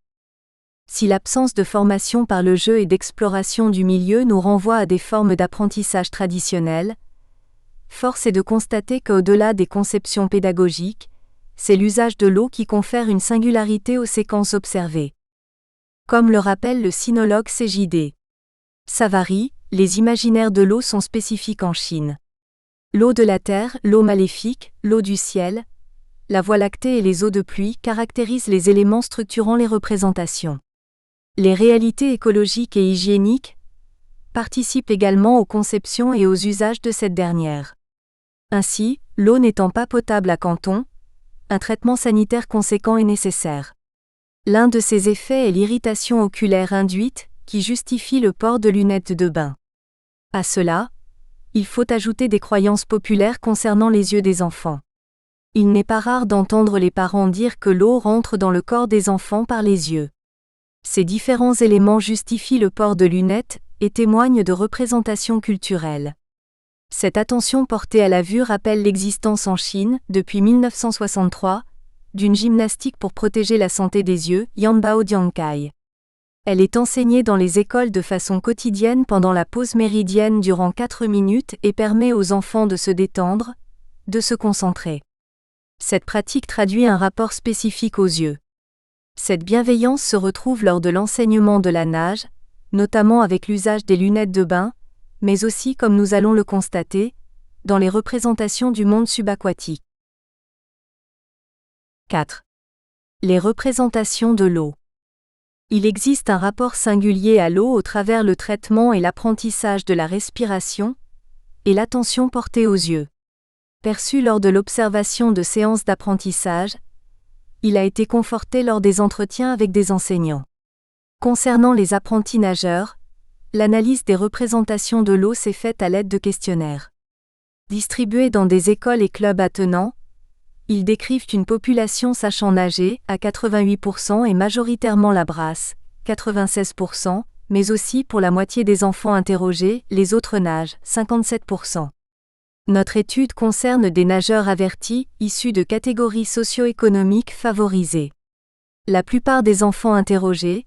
Si l'absence de formation par le jeu et d'exploration du milieu nous renvoie à des formes d'apprentissage traditionnelles, force est de constater qu'au-delà des conceptions pédagogiques, c'est l'usage de l'eau qui confère une singularité aux séquences observées. Comme le rappelle le sinologue C.J.D. Savary, les imaginaires de l'eau sont spécifiques en Chine. L'eau de la terre, l'eau maléfique, l'eau du ciel, la voie lactée et les eaux de pluie caractérisent les éléments structurant les représentations. Les réalités écologiques et hygiéniques participent également aux conceptions et aux usages de cette dernière. Ainsi, l'eau n'étant pas potable à Canton, un traitement sanitaire conséquent est nécessaire. L'un de ces effets est l'irritation oculaire induite, qui justifie le port de lunettes de bain. À cela, il faut ajouter des croyances populaires concernant les yeux des enfants. Il n'est pas rare d'entendre les parents dire que l'eau rentre dans le corps des enfants par les yeux. Ces différents éléments justifient le port de lunettes et témoignent de représentations culturelles. Cette attention portée à la vue rappelle l'existence en Chine, depuis 1963, d'une gymnastique pour protéger la santé des yeux, Yanbao Diankai. Elle est enseignée dans les écoles de façon quotidienne pendant la pause méridienne durant 4 minutes et permet aux enfants de se détendre, de se concentrer. Cette pratique traduit un rapport spécifique aux yeux. Cette bienveillance se retrouve lors de l'enseignement de la nage, notamment avec l'usage des lunettes de bain, mais aussi, comme nous allons le constater, dans les représentations du monde subaquatique. 4. Les représentations de l'eau. Il existe un rapport singulier à l'eau au travers le traitement et l'apprentissage de la respiration, et l'attention portée aux yeux. Perçu lors de l'observation de séances d'apprentissage, il a été conforté lors des entretiens avec des enseignants. Concernant les apprentis nageurs, l'analyse des représentations de l'eau s'est faite à l'aide de questionnaires. Distribués dans des écoles et clubs attenants, ils décrivent une population sachant nager, à 88% et majoritairement la brasse, 96%, mais aussi pour la moitié des enfants interrogés, les autres nagent, 57%. Notre étude concerne des nageurs avertis, issus de catégories socio-économiques favorisées. La plupart des enfants interrogés,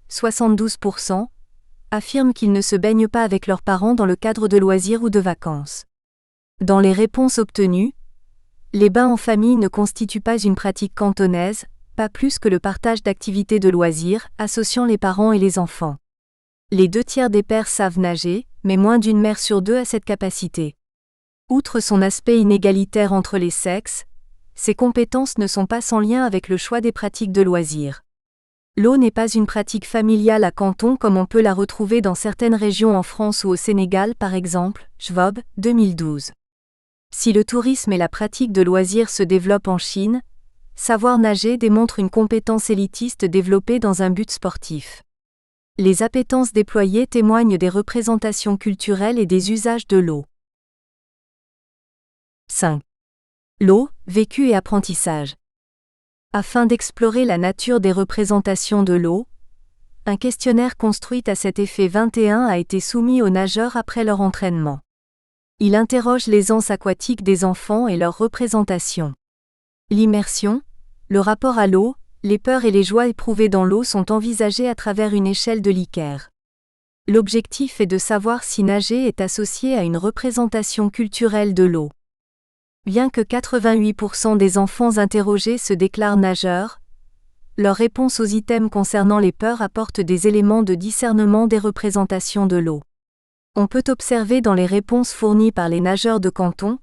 72%, affirment qu'ils ne se baignent pas avec leurs parents dans le cadre de loisirs ou de vacances. Dans les réponses obtenues, les bains en famille ne constituent pas une pratique cantonaise, pas plus que le partage d'activités de loisirs, associant les parents et les enfants. Les 2/3 des pères savent nager, mais moins d'une mère sur 2 a cette capacité. Outre son aspect inégalitaire entre les sexes, ces compétences ne sont pas sans lien avec le choix des pratiques de loisirs. L'eau n'est pas une pratique familiale à Canton comme on peut la retrouver dans certaines régions en France ou au Sénégal par exemple, Schwab, 2012. Si le tourisme et la pratique de loisirs se développent en Chine, savoir nager démontre une compétence élitiste développée dans un but sportif. Les appétences déployées témoignent des représentations culturelles et des usages de l'eau. 5. L'eau, vécu et apprentissage. Afin d'explorer la nature des représentations de l'eau, un questionnaire construit à cet effet 21 a été soumis aux nageurs après leur entraînement. Il interroge l'aisance aquatique des enfants et leurs représentations. L'immersion, le rapport à l'eau, les peurs et les joies éprouvées dans l'eau sont envisagées à travers une échelle de Likert. L'objectif est de savoir si nager est associé à une représentation culturelle de l'eau. Bien que 88% des enfants interrogés se déclarent nageurs, leur réponse aux items concernant les peurs apporte des éléments de discernement des représentations de l'eau. On peut observer dans les réponses fournies par les nageurs de Canton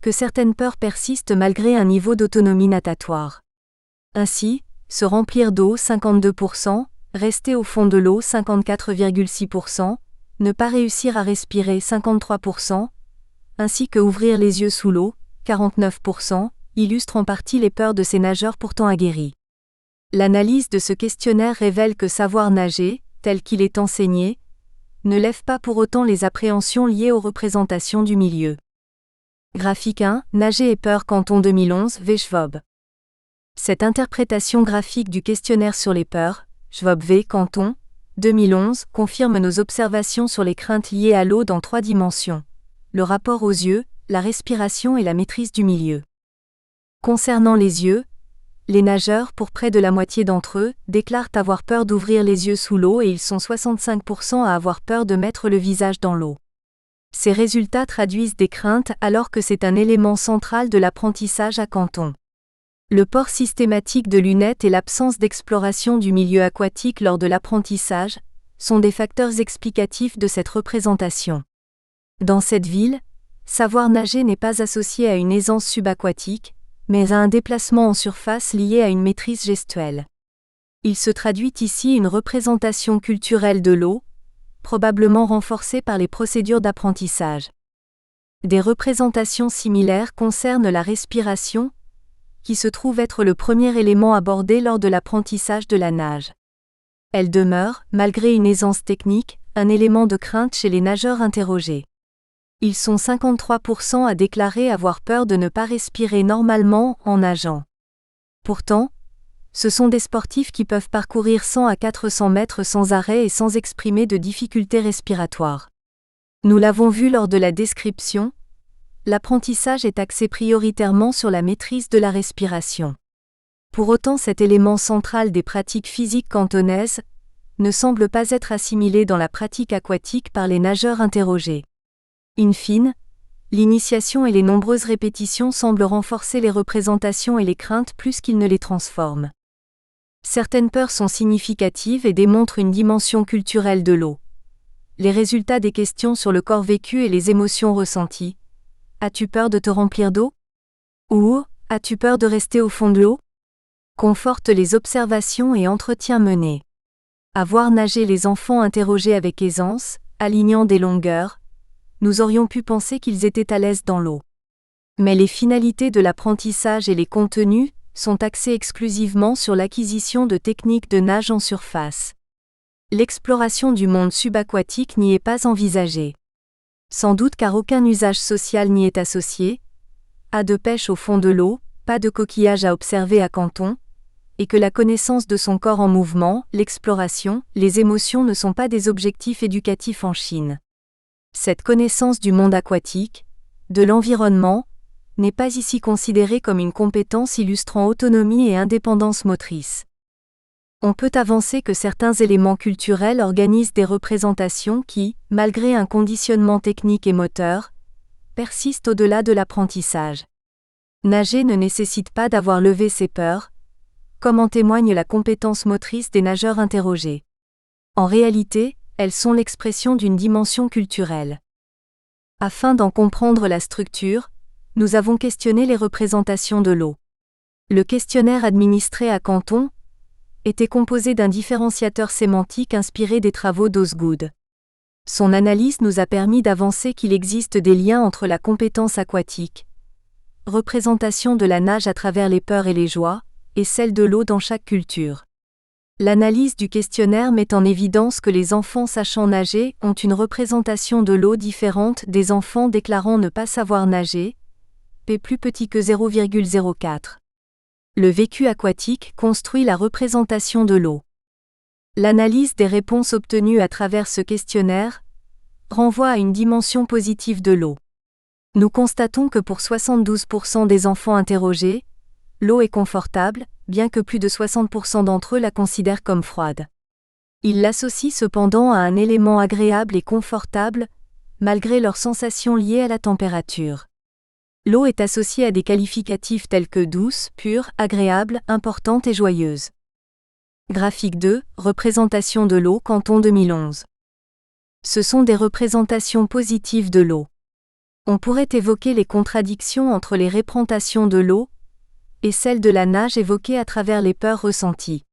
que certaines peurs persistent malgré un niveau d'autonomie natatoire. Ainsi, se remplir d'eau 52%, rester au fond de l'eau 54,6%, ne pas réussir à respirer 53%, ainsi que ouvrir les yeux sous l'eau, 49%, illustrent en partie les peurs de ces nageurs pourtant aguerris. L'analyse de ce questionnaire révèle que savoir nager, tel qu'il est enseigné, ne lève pas pour autant les appréhensions liées aux représentations du milieu. Graphique 1, Nager et peur Canton 2011, V. Schwab. Cette interprétation graphique du questionnaire sur les peurs, Schwab V. Canton, 2011, confirme nos observations sur les craintes liées à l'eau dans 3 dimensions. Le rapport aux yeux, la respiration et la maîtrise du milieu. Concernant les yeux, Les nageurs, pour près de la moitié d'entre eux, déclarent avoir peur d'ouvrir les yeux sous l'eau et ils sont 65% à avoir peur de mettre le visage dans l'eau. Ces résultats traduisent des craintes alors que c'est un élément central de l'apprentissage à Canton. Le port systématique de lunettes et l'absence d'exploration du milieu aquatique lors de l'apprentissage sont des facteurs explicatifs de cette représentation. Dans cette ville, savoir nager n'est pas associé à une aisance subaquatique, mais à un déplacement en surface lié à une maîtrise gestuelle. Il se traduit ici une représentation culturelle de l'eau, probablement renforcée par les procédures d'apprentissage. Des représentations similaires concernent la respiration, qui se trouve être le premier élément abordé lors de l'apprentissage de la nage. Elle demeure, malgré une aisance technique, un élément de crainte chez les nageurs interrogés. Ils sont 53% à déclarer avoir peur de ne pas respirer normalement en nageant. Pourtant, ce sont des sportifs qui peuvent parcourir 100 à 400 mètres sans arrêt et sans exprimer de difficultés respiratoires. Nous l'avons vu lors de la description, l'apprentissage est axé prioritairement sur la maîtrise de la respiration. Pour autant, cet élément central des pratiques physiques cantonnaises ne semble pas être assimilé dans la pratique aquatique par les nageurs interrogés. In fine, l'initiation et les nombreuses répétitions semblent renforcer les représentations et les craintes plus qu'ils ne les transforment. Certaines peurs sont significatives et démontrent une dimension culturelle de l'eau. Les résultats des questions sur le corps vécu et les émotions ressenties. As-tu peur de te remplir d'eau? Ou as-tu peur de rester au fond de l'eau? Confortent les observations et entretiens menés. À voir nager les enfants interrogés avec aisance, alignant des longueurs, nous aurions pu penser qu'ils étaient à l'aise dans l'eau. Mais les finalités de l'apprentissage et les contenus sont axés exclusivement sur l'acquisition de techniques de nage en surface. L'exploration du monde subaquatique n'y est pas envisagée. Sans doute car aucun usage social n'y est associé, pas de pêche au fond de l'eau, pas de coquillages à observer à Canton, et que la connaissance de son corps en mouvement, l'exploration, les émotions ne sont pas des objectifs éducatifs en Chine. Cette connaissance du monde aquatique, de l'environnement, n'est pas ici considérée comme une compétence illustrant autonomie et indépendance motrice. On peut avancer que certains éléments culturels organisent des représentations qui, malgré un conditionnement technique et moteur, persistent au-delà de l'apprentissage. Nager ne nécessite pas d'avoir levé ses peurs, comme en témoigne la compétence motrice des nageurs interrogés. En réalité, elles sont l'expression d'une dimension culturelle. Afin d'en comprendre la structure, nous avons questionné les représentations de l'eau. Le questionnaire administré à Canton était composé d'un différenciateur sémantique inspiré des travaux d'Osgood. Son analyse nous a permis d'avancer qu'il existe des liens entre la compétence aquatique, représentation de la nage à travers les peurs et les joies, et celle de l'eau dans chaque culture. L'analyse du questionnaire met en évidence que les enfants sachant nager ont une représentation de l'eau différente des enfants déclarant ne pas savoir nager, P plus petit que 0,04. Le vécu aquatique construit la représentation de l'eau. L'analyse des réponses obtenues à travers ce questionnaire renvoie à une dimension positive de l'eau. Nous constatons que pour 72% des enfants interrogés, l'eau est confortable, bien que plus de 60% d'entre eux la considèrent comme froide. Ils l'associent cependant à un élément agréable et confortable, malgré leurs sensations liées à la température. L'eau est associée à des qualificatifs tels que douce, pure, agréable, importante et joyeuse. Graphique 2, représentation de l'eau, Canton 2011. Ce sont des représentations positives de l'eau. On pourrait évoquer les contradictions entre les représentations de l'eau et celles de la nage évoquées à travers les peurs ressenties.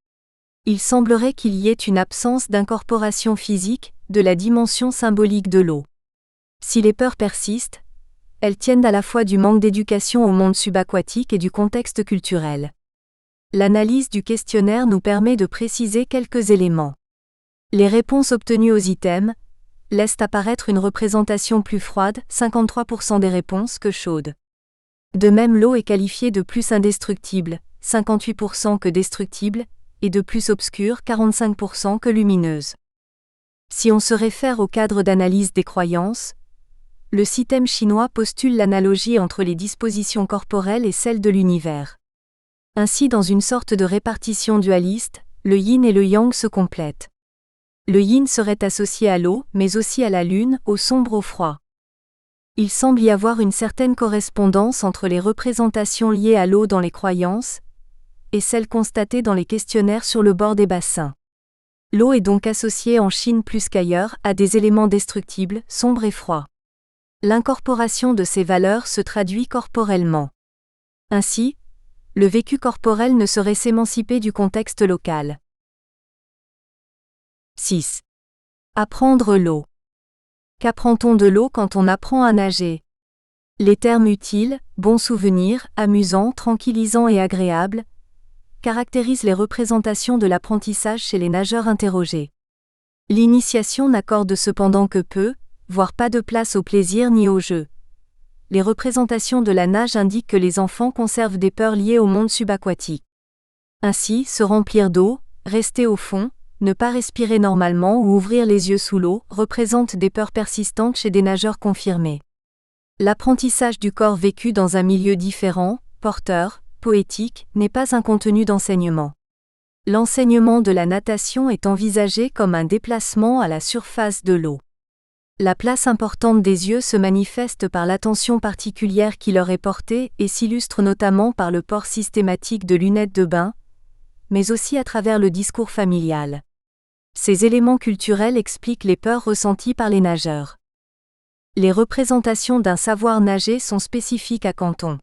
Il semblerait qu'il y ait une absence d'incorporation physique de la dimension symbolique de l'eau. Si les peurs persistent, elles tiennent à la fois du manque d'éducation au monde subaquatique et du contexte culturel. L'analyse du questionnaire nous permet de préciser quelques éléments. Les réponses obtenues aux items laissent apparaître une représentation plus froide, 53% des réponses, que chaude. De même, l'eau est qualifiée de plus indestructible, 58% que destructible, et de plus obscure, 45% que lumineuse. Si on se réfère au cadre d'analyse des croyances, le système chinois postule l'analogie entre les dispositions corporelles et celles de l'univers. Ainsi, dans une sorte de répartition dualiste, le yin et le yang se complètent. Le yin serait associé à l'eau, mais aussi à la lune, au sombre, au froid. Il semble y avoir une certaine correspondance entre les représentations liées à l'eau dans les croyances et celles constatées dans les questionnaires sur le bord des bassins. L'eau est donc associée en Chine plus qu'ailleurs à des éléments destructibles, sombres et froids. L'incorporation de ces valeurs se traduit corporellement. Ainsi, le vécu corporel ne saurait s'émanciper du contexte local. 6. Apprendre l'eau. Qu'apprend-on de l'eau quand on apprend à nager? Les termes utiles, bon souvenir, amusant, tranquillisant et agréable caractérisent les représentations de l'apprentissage chez les nageurs interrogés. L'initiation n'accorde cependant que peu, voire pas de place au plaisir ni au jeu. Les représentations de la nage indiquent que les enfants conservent des peurs liées au monde subaquatique. Ainsi, se remplir d'eau, rester au fond, ne pas respirer normalement ou ouvrir les yeux sous l'eau représentent des peurs persistantes chez des nageurs confirmés. L'apprentissage du corps vécu dans un milieu différent, porteur, poétique, n'est pas un contenu d'enseignement. L'enseignement de la natation est envisagé comme un déplacement à la surface de l'eau. La place importante des yeux se manifeste par l'attention particulière qui leur est portée et s'illustre notamment par le port systématique de lunettes de bain, mais aussi à travers le discours familial. Ces éléments culturels expliquent les peurs ressenties par les nageurs. Les représentations d'un savoir nager sont spécifiques à Canton.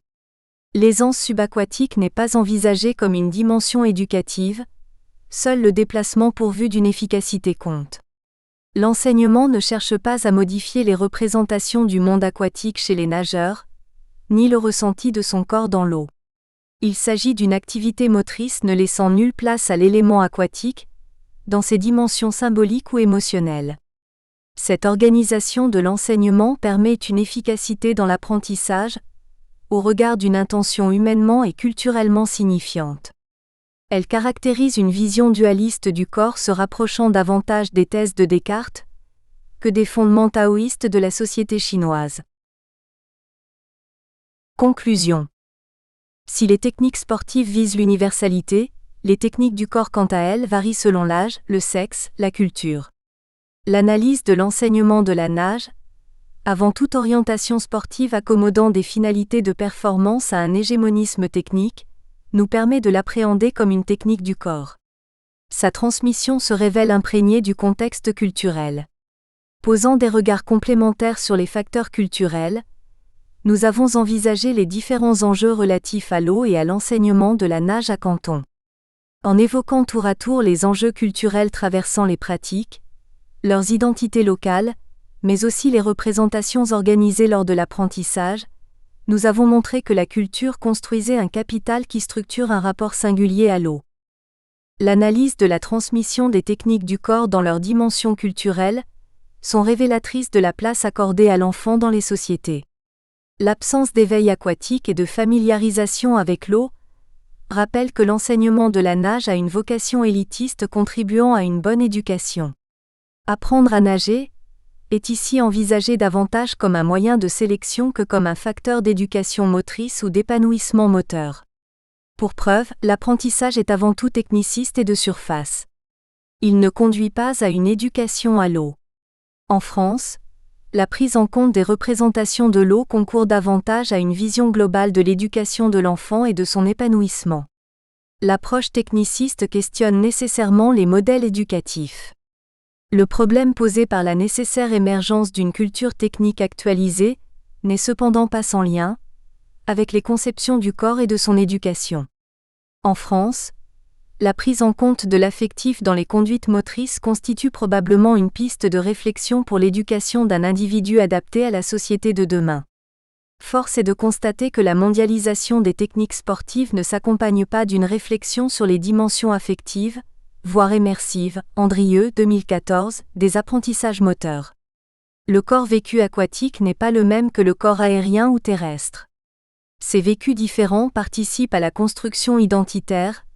L'aisance subaquatique n'est pas envisagée comme une dimension éducative, seul le déplacement pourvu d'une efficacité compte. L'enseignement ne cherche pas à modifier les représentations du monde aquatique chez les nageurs, ni le ressenti de son corps dans l'eau. Il s'agit d'une activité motrice ne laissant nulle place à l'élément aquatique, dans ses dimensions symboliques ou émotionnelles. Cette organisation de l'enseignement permet une efficacité dans l'apprentissage, au regard d'une intention humainement et culturellement signifiante. Elle caractérise une vision dualiste du corps se rapprochant davantage des thèses de Descartes que des fondements taoïstes de la société chinoise. Conclusion. Si les techniques sportives visent l'universalité, les techniques du corps quant à elles varient selon l'âge, le sexe, la culture. L'analyse de l'enseignement de la nage, avant toute orientation sportive accommodant des finalités de performance à un hégémonisme technique, nous permet de l'appréhender comme une technique du corps. Sa transmission se révèle imprégnée du contexte culturel. Posant des regards complémentaires sur les facteurs culturels, nous avons envisagé les différents enjeux relatifs à l'eau et à l'enseignement de la nage à Canton. En évoquant tour à tour les enjeux culturels traversant les pratiques, leurs identités locales, mais aussi les représentations organisées lors de l'apprentissage, nous avons montré que la culture construisait un capital qui structure un rapport singulier à l'eau. L'analyse de la transmission des techniques du corps dans leur dimension culturelle sont révélatrices de la place accordée à l'enfant dans les sociétés. L'absence d'éveil aquatique et de familiarisation avec l'eau rappelle que l'enseignement de la nage a une vocation élitiste contribuant à une bonne éducation. Apprendre à nager est ici envisagé davantage comme un moyen de sélection que comme un facteur d'éducation motrice ou d'épanouissement moteur. Pour preuve, l'apprentissage est avant tout techniciste et de surface. Il ne conduit pas à une éducation à l'eau. En France, la prise en compte des représentations de l'eau concourt davantage à une vision globale de l'éducation de l'enfant et de son épanouissement. L'approche techniciste questionne nécessairement les modèles éducatifs. Le problème posé par la nécessaire émergence d'une culture technique actualisée n'est cependant pas sans lien avec les conceptions du corps et de son éducation. En France, la prise en compte de l'affectif dans les conduites motrices constitue probablement une piste de réflexion pour l'éducation d'un individu adapté à la société de demain. Force est de constater que la mondialisation des techniques sportives ne s'accompagne pas d'une réflexion sur les dimensions affectives, voire immersives, Andrieux 2014, des apprentissages moteurs. Le corps vécu aquatique n'est pas le même que le corps aérien ou terrestre. Ces vécus différents participent à la construction identitaire,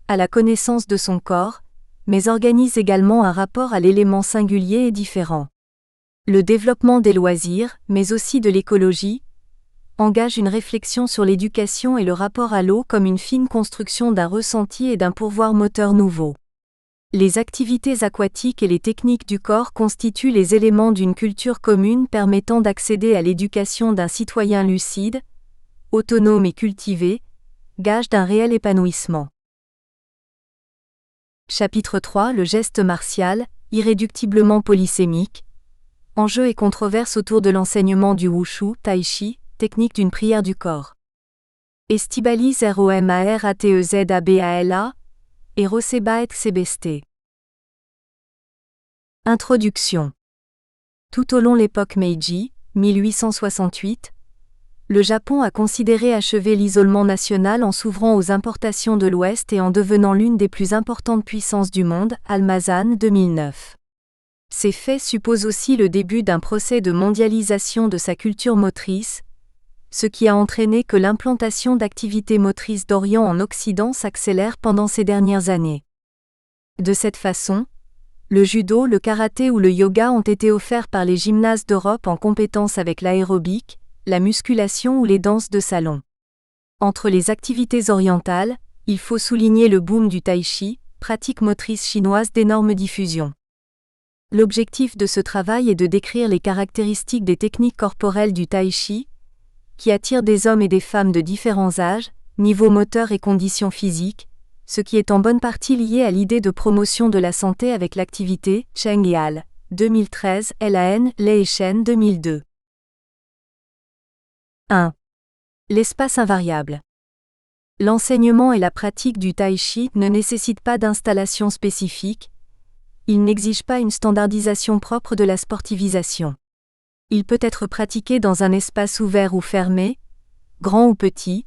à la connaissance de son corps, mais organisent également un rapport à l'élément singulier et différent. Le développement des loisirs, mais aussi de l'écologie, engage une réflexion sur l'éducation et le rapport à l'eau comme une fine construction d'un ressenti et d'un pourvoir moteur nouveau. Les activités aquatiques et les techniques du corps constituent les éléments d'une culture commune permettant d'accéder à l'éducation d'un citoyen lucide, autonome et cultivé, gage d'un réel épanouissement. Chapitre 3 Le geste martial, irréductiblement polysémique. Enjeux et controverses autour de l'enseignement du wushu, tai chi, technique d'une prière du corps. Estibaliz Romaratezabala, et Rosebaet Sebeste. Introduction. Tout au long l'époque Meiji, 1868, le Japon a considéré achever l'isolement national en s'ouvrant aux importations de l'Ouest et en devenant l'une des plus importantes puissances du monde, Almazan 2009. Ces faits supposent aussi le début d'un procès de mondialisation de sa culture motrice, ce qui a entraîné que l'implantation d'activités motrices d'Orient en Occident s'accélère pendant ces dernières années. De cette façon, le judo, le karaté ou le yoga ont été offerts par les gymnases d'Europe en compétence avec l'aérobic, la musculation ou les danses de salon. Entre les activités orientales, il faut souligner le boom du tai chi, pratique motrice chinoise d'énorme diffusion. L'objectif de ce travail est de décrire les caractéristiques des techniques corporelles du tai chi, qui attirent des hommes et des femmes de différents âges, niveaux moteurs et conditions physiques, ce qui est en bonne partie lié à l'idée de promotion de la santé avec l'activité Cheng et Al. 2013, LAN, Lei et Shen 2002. 1. L'espace invariable. L'enseignement et la pratique du tai chi ne nécessitent pas d'installation spécifique, il n'exige pas une standardisation propre de la sportivisation. Il peut être pratiqué dans un espace ouvert ou fermé, grand ou petit,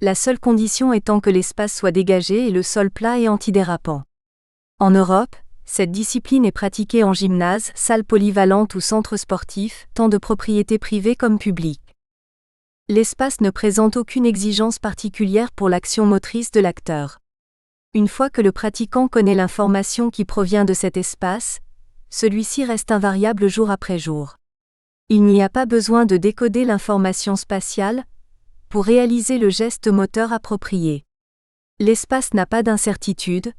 la seule condition étant que l'espace soit dégagé et le sol plat et antidérapant. En Europe, cette discipline est pratiquée en gymnase, salle polyvalente ou centre sportif, tant de propriété privée comme publique. L'espace ne présente aucune exigence particulière pour l'action motrice de l'acteur. Une fois que le pratiquant connaît l'information qui provient de cet espace, celui-ci reste invariable jour après jour. Il n'y a pas besoin de décoder l'information spatiale pour réaliser le geste moteur approprié. L'espace n'a pas d'incertitude,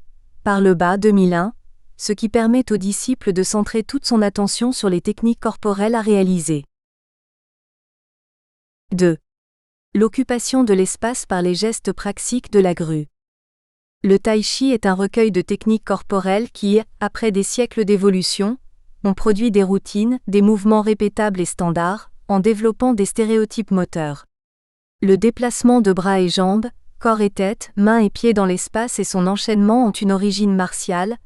par le bas 2001, ce qui permet au disciple de centrer toute son attention sur les techniques corporelles à réaliser. 2. L'occupation de l'espace par les gestes praxiques de la grue. Le tai chi est un recueil de techniques corporelles qui, après des siècles d'évolution, ont produit des routines, des mouvements répétables et standards, en développant des stéréotypes moteurs. Le déplacement de bras et jambes, corps et tête, mains et pieds dans l'espace et son enchaînement ont une origine martiale,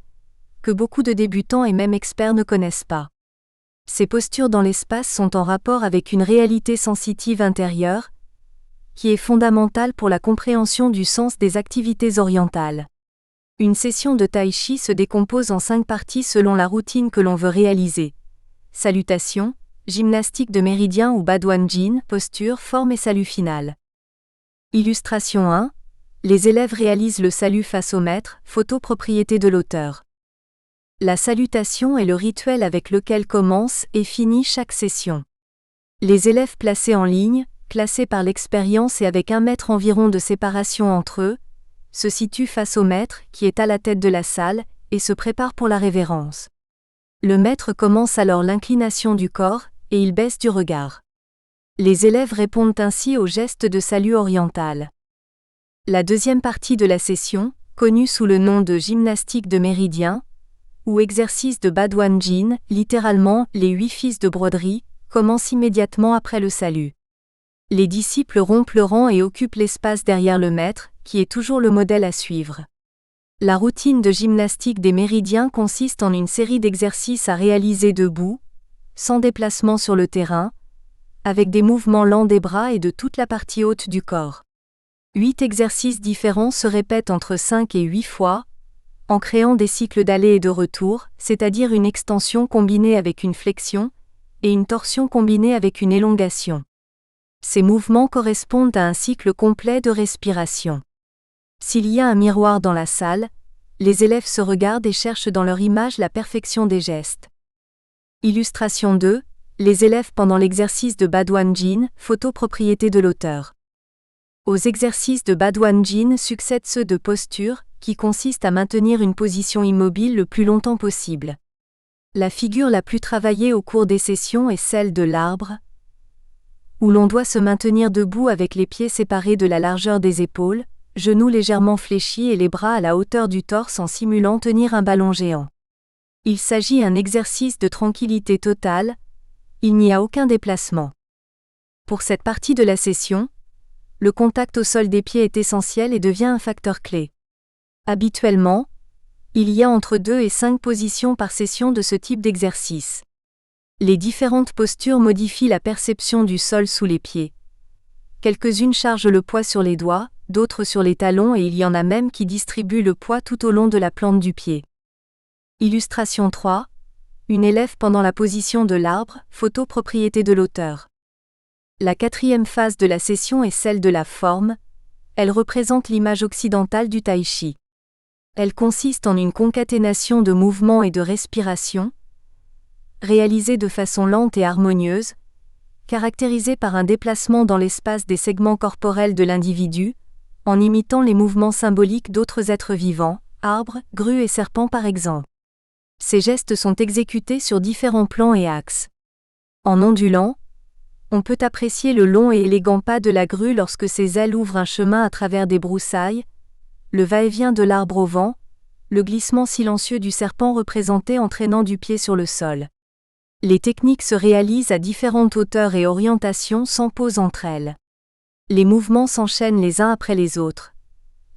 que beaucoup de débutants et même experts ne connaissent pas. Ces postures dans l'espace sont en rapport avec une réalité sensitive intérieure, qui est fondamentale pour la compréhension du sens des activités orientales. Une session de tai chi se décompose en 5 parties selon la routine que l'on veut réaliser. Salutation, gymnastique de méridien ou Baduan-jin, posture, forme et salut final. Illustration 1. Les élèves réalisent le salut face au maître, photo propriété de l'auteur. La salutation est le rituel avec lequel commence et finit chaque session. Les élèves placés en ligne, classés par l'expérience et avec 1 mètre environ de séparation entre eux, se situent face au maître, qui est à la tête de la salle, et se préparent pour la révérence. Le maître commence alors l'inclination du corps, et il baisse du regard. Les élèves répondent ainsi au geste de salut oriental. La deuxième partie de la session, connue sous le nom de gymnastique de méridien, ou exercice de Baduan-jin, littéralement les 8 fils de broderie, commence immédiatement après le salut. Les disciples rompent le rang et occupent l'espace derrière le maître, qui est toujours le modèle à suivre. La routine de gymnastique des méridiens consiste en une série d'exercices à réaliser debout, sans déplacement sur le terrain, avec des mouvements lents des bras et de toute la partie haute du corps. 8 exercices différents se répètent entre 5 et 8 fois, en créant des cycles d'aller et de retour, c'est-à-dire une extension combinée avec une flexion, et une torsion combinée avec une élongation. Ces mouvements correspondent à un cycle complet de respiration. S'il y a un miroir dans la salle, les élèves se regardent et cherchent dans leur image la perfection des gestes. Illustration 2. Les élèves pendant l'exercice de Badwan Jin, photo propriété de l'auteur. Aux exercices de Badwan Jin succèdent ceux de posture, qui consistent à maintenir une position immobile le plus longtemps possible. La figure la plus travaillée au cours des sessions est celle de l'arbre, où l'on doit se maintenir debout avec les pieds séparés de la largeur des épaules, genoux légèrement fléchis et les bras à la hauteur du torse en simulant tenir un ballon géant. Il s'agit d'un exercice de tranquillité totale, il n'y a aucun déplacement. Pour cette partie de la session, le contact au sol des pieds est essentiel et devient un facteur clé. Habituellement, il y a entre 2 et 5 positions par session de ce type d'exercice. Les différentes postures modifient la perception du sol sous les pieds. Quelques-unes chargent le poids sur les doigts, d'autres sur les talons et il y en a même qui distribuent le poids tout au long de la plante du pied. Illustration 3. Une élève pendant la position de l'arbre, photo propriété de l'auteur. La 4e phase de la session est celle de la forme. Elle représente l'image occidentale du tai chi. Elle consiste en une concaténation de mouvements et de respiration, réalisée de façon lente et harmonieuse, caractérisée par un déplacement dans l'espace des segments corporels de l'individu, en imitant les mouvements symboliques d'autres êtres vivants, arbres, grues et serpents par exemple. Ces gestes sont exécutés sur différents plans et axes. En ondulant, on peut apprécier le long et élégant pas de la grue lorsque ses ailes ouvrent un chemin à travers des broussailles, le va-et-vient de l'arbre au vent, le glissement silencieux du serpent représenté entraînant du pied sur le sol. Les techniques se réalisent à différentes hauteurs et orientations sans pause entre elles. Les mouvements s'enchaînent les uns après les autres.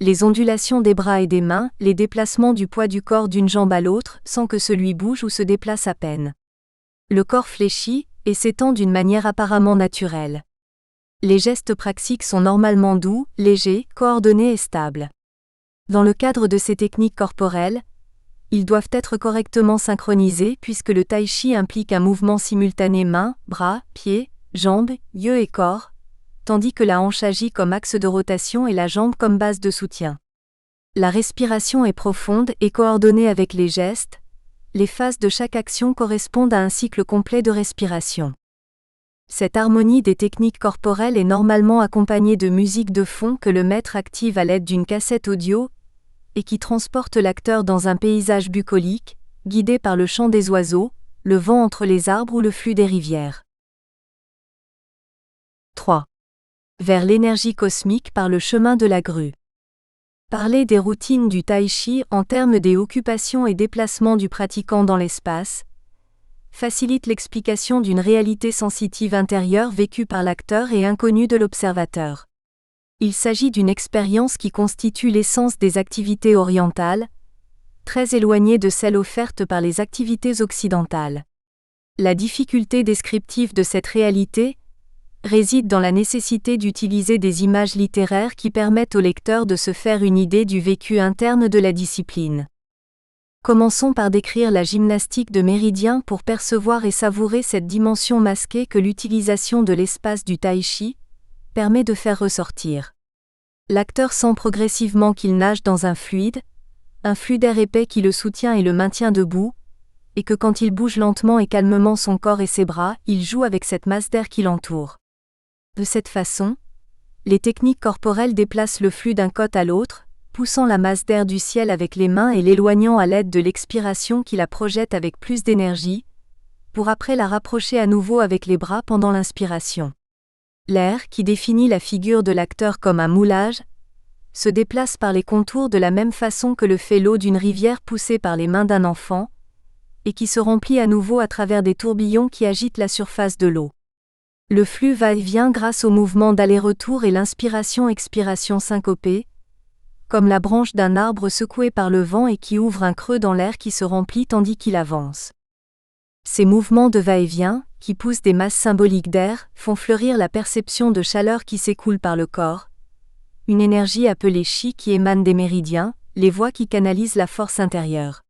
Les ondulations des bras et des mains, les déplacements du poids du corps d'une jambe à l'autre sans que celui bouge ou se déplace à peine. Le corps fléchit et s'étend d'une manière apparemment naturelle. Les gestes praxiques sont normalement doux, légers, coordonnés et stables. Dans le cadre de ces techniques corporelles, ils doivent être correctement synchronisés puisque le tai chi implique un mouvement simultané mains, bras, pieds, jambes, yeux et corps, tandis que la hanche agit comme axe de rotation et la jambe comme base de soutien. La respiration est profonde et coordonnée avec les gestes. Les phases de chaque action correspondent à un cycle complet de respiration. Cette harmonie des techniques corporelles est normalement accompagnée de musique de fond que le maître active à l'aide d'une cassette audio et qui transporte l'acteur dans un paysage bucolique, guidé par le chant des oiseaux, le vent entre les arbres ou le flux des rivières. 3. Vers l'énergie cosmique par le chemin de la grue. Parler des routines du tai chi en termes des occupations et déplacements du pratiquant dans l'espace facilite l'explication d'une réalité sensitive intérieure vécue par l'acteur et inconnue de l'observateur. Il s'agit d'une expérience qui constitue l'essence des activités orientales, très éloignée de celles offertes par les activités occidentales. La difficulté descriptive de cette réalité réside dans la nécessité d'utiliser des images littéraires qui permettent au lecteur de se faire une idée du vécu interne de la discipline. Commençons par décrire la gymnastique de méridien pour percevoir et savourer cette dimension masquée que l'utilisation de l'espace du tai chi permet de faire ressortir. L'acteur sent progressivement qu'il nage dans un flux d'air épais qui le soutient et le maintient debout, et que quand il bouge lentement et calmement son corps et ses bras, il joue avec cette masse d'air qui l'entoure. De cette façon, les techniques corporelles déplacent le flux d'un côté à l'autre, poussant la masse d'air du ciel avec les mains et l'éloignant à l'aide de l'expiration qui la projette avec plus d'énergie, pour après la rapprocher à nouveau avec les bras pendant l'inspiration. L'air, qui définit la figure de l'acteur comme un moulage, se déplace par les contours de la même façon que le fait l'eau d'une rivière poussée par les mains d'un enfant, et qui se remplit à nouveau à travers des tourbillons qui agitent la surface de l'eau. Le flux va et vient grâce au mouvement d'aller-retour et l'inspiration-expiration syncopée, comme la branche d'un arbre secouée par le vent et qui ouvre un creux dans l'air qui se remplit tandis qu'il avance. Ces mouvements de va-et-vient, qui poussent des masses symboliques d'air, font fleurir la perception de chaleur qui s'écoule par le corps, une énergie appelée chi qui émane des méridiens, les voies qui canalisent la force intérieure.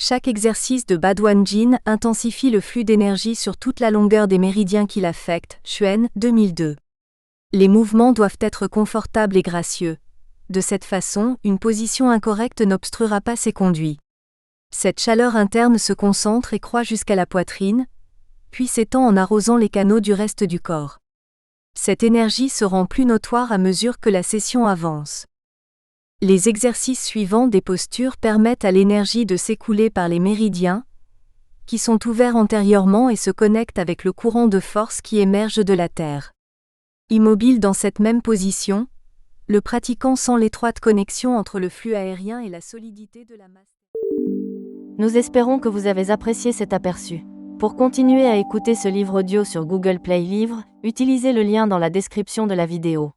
Chaque exercice de Badwan Jin intensifie le flux d'énergie sur toute la longueur des méridiens qui l'affectent. Xuan, 2002. Les mouvements doivent être confortables et gracieux. De cette façon, une position incorrecte n'obstruera pas ces conduits. Cette chaleur interne se concentre et croît jusqu'à la poitrine, puis s'étend en arrosant les canaux du reste du corps. Cette énergie se rend plus notoire à mesure que la session avance. Les exercices suivants des postures permettent à l'énergie de s'écouler par les méridiens, qui sont ouverts antérieurement et se connectent avec le courant de force qui émerge de la Terre. Immobile dans cette même position, le pratiquant sent l'étroite connexion entre le flux aérien et la solidité de la masse. Nous espérons que vous avez apprécié cet aperçu. Pour continuer à écouter ce livre audio sur Google Play Livres, utilisez le lien dans la description de la vidéo.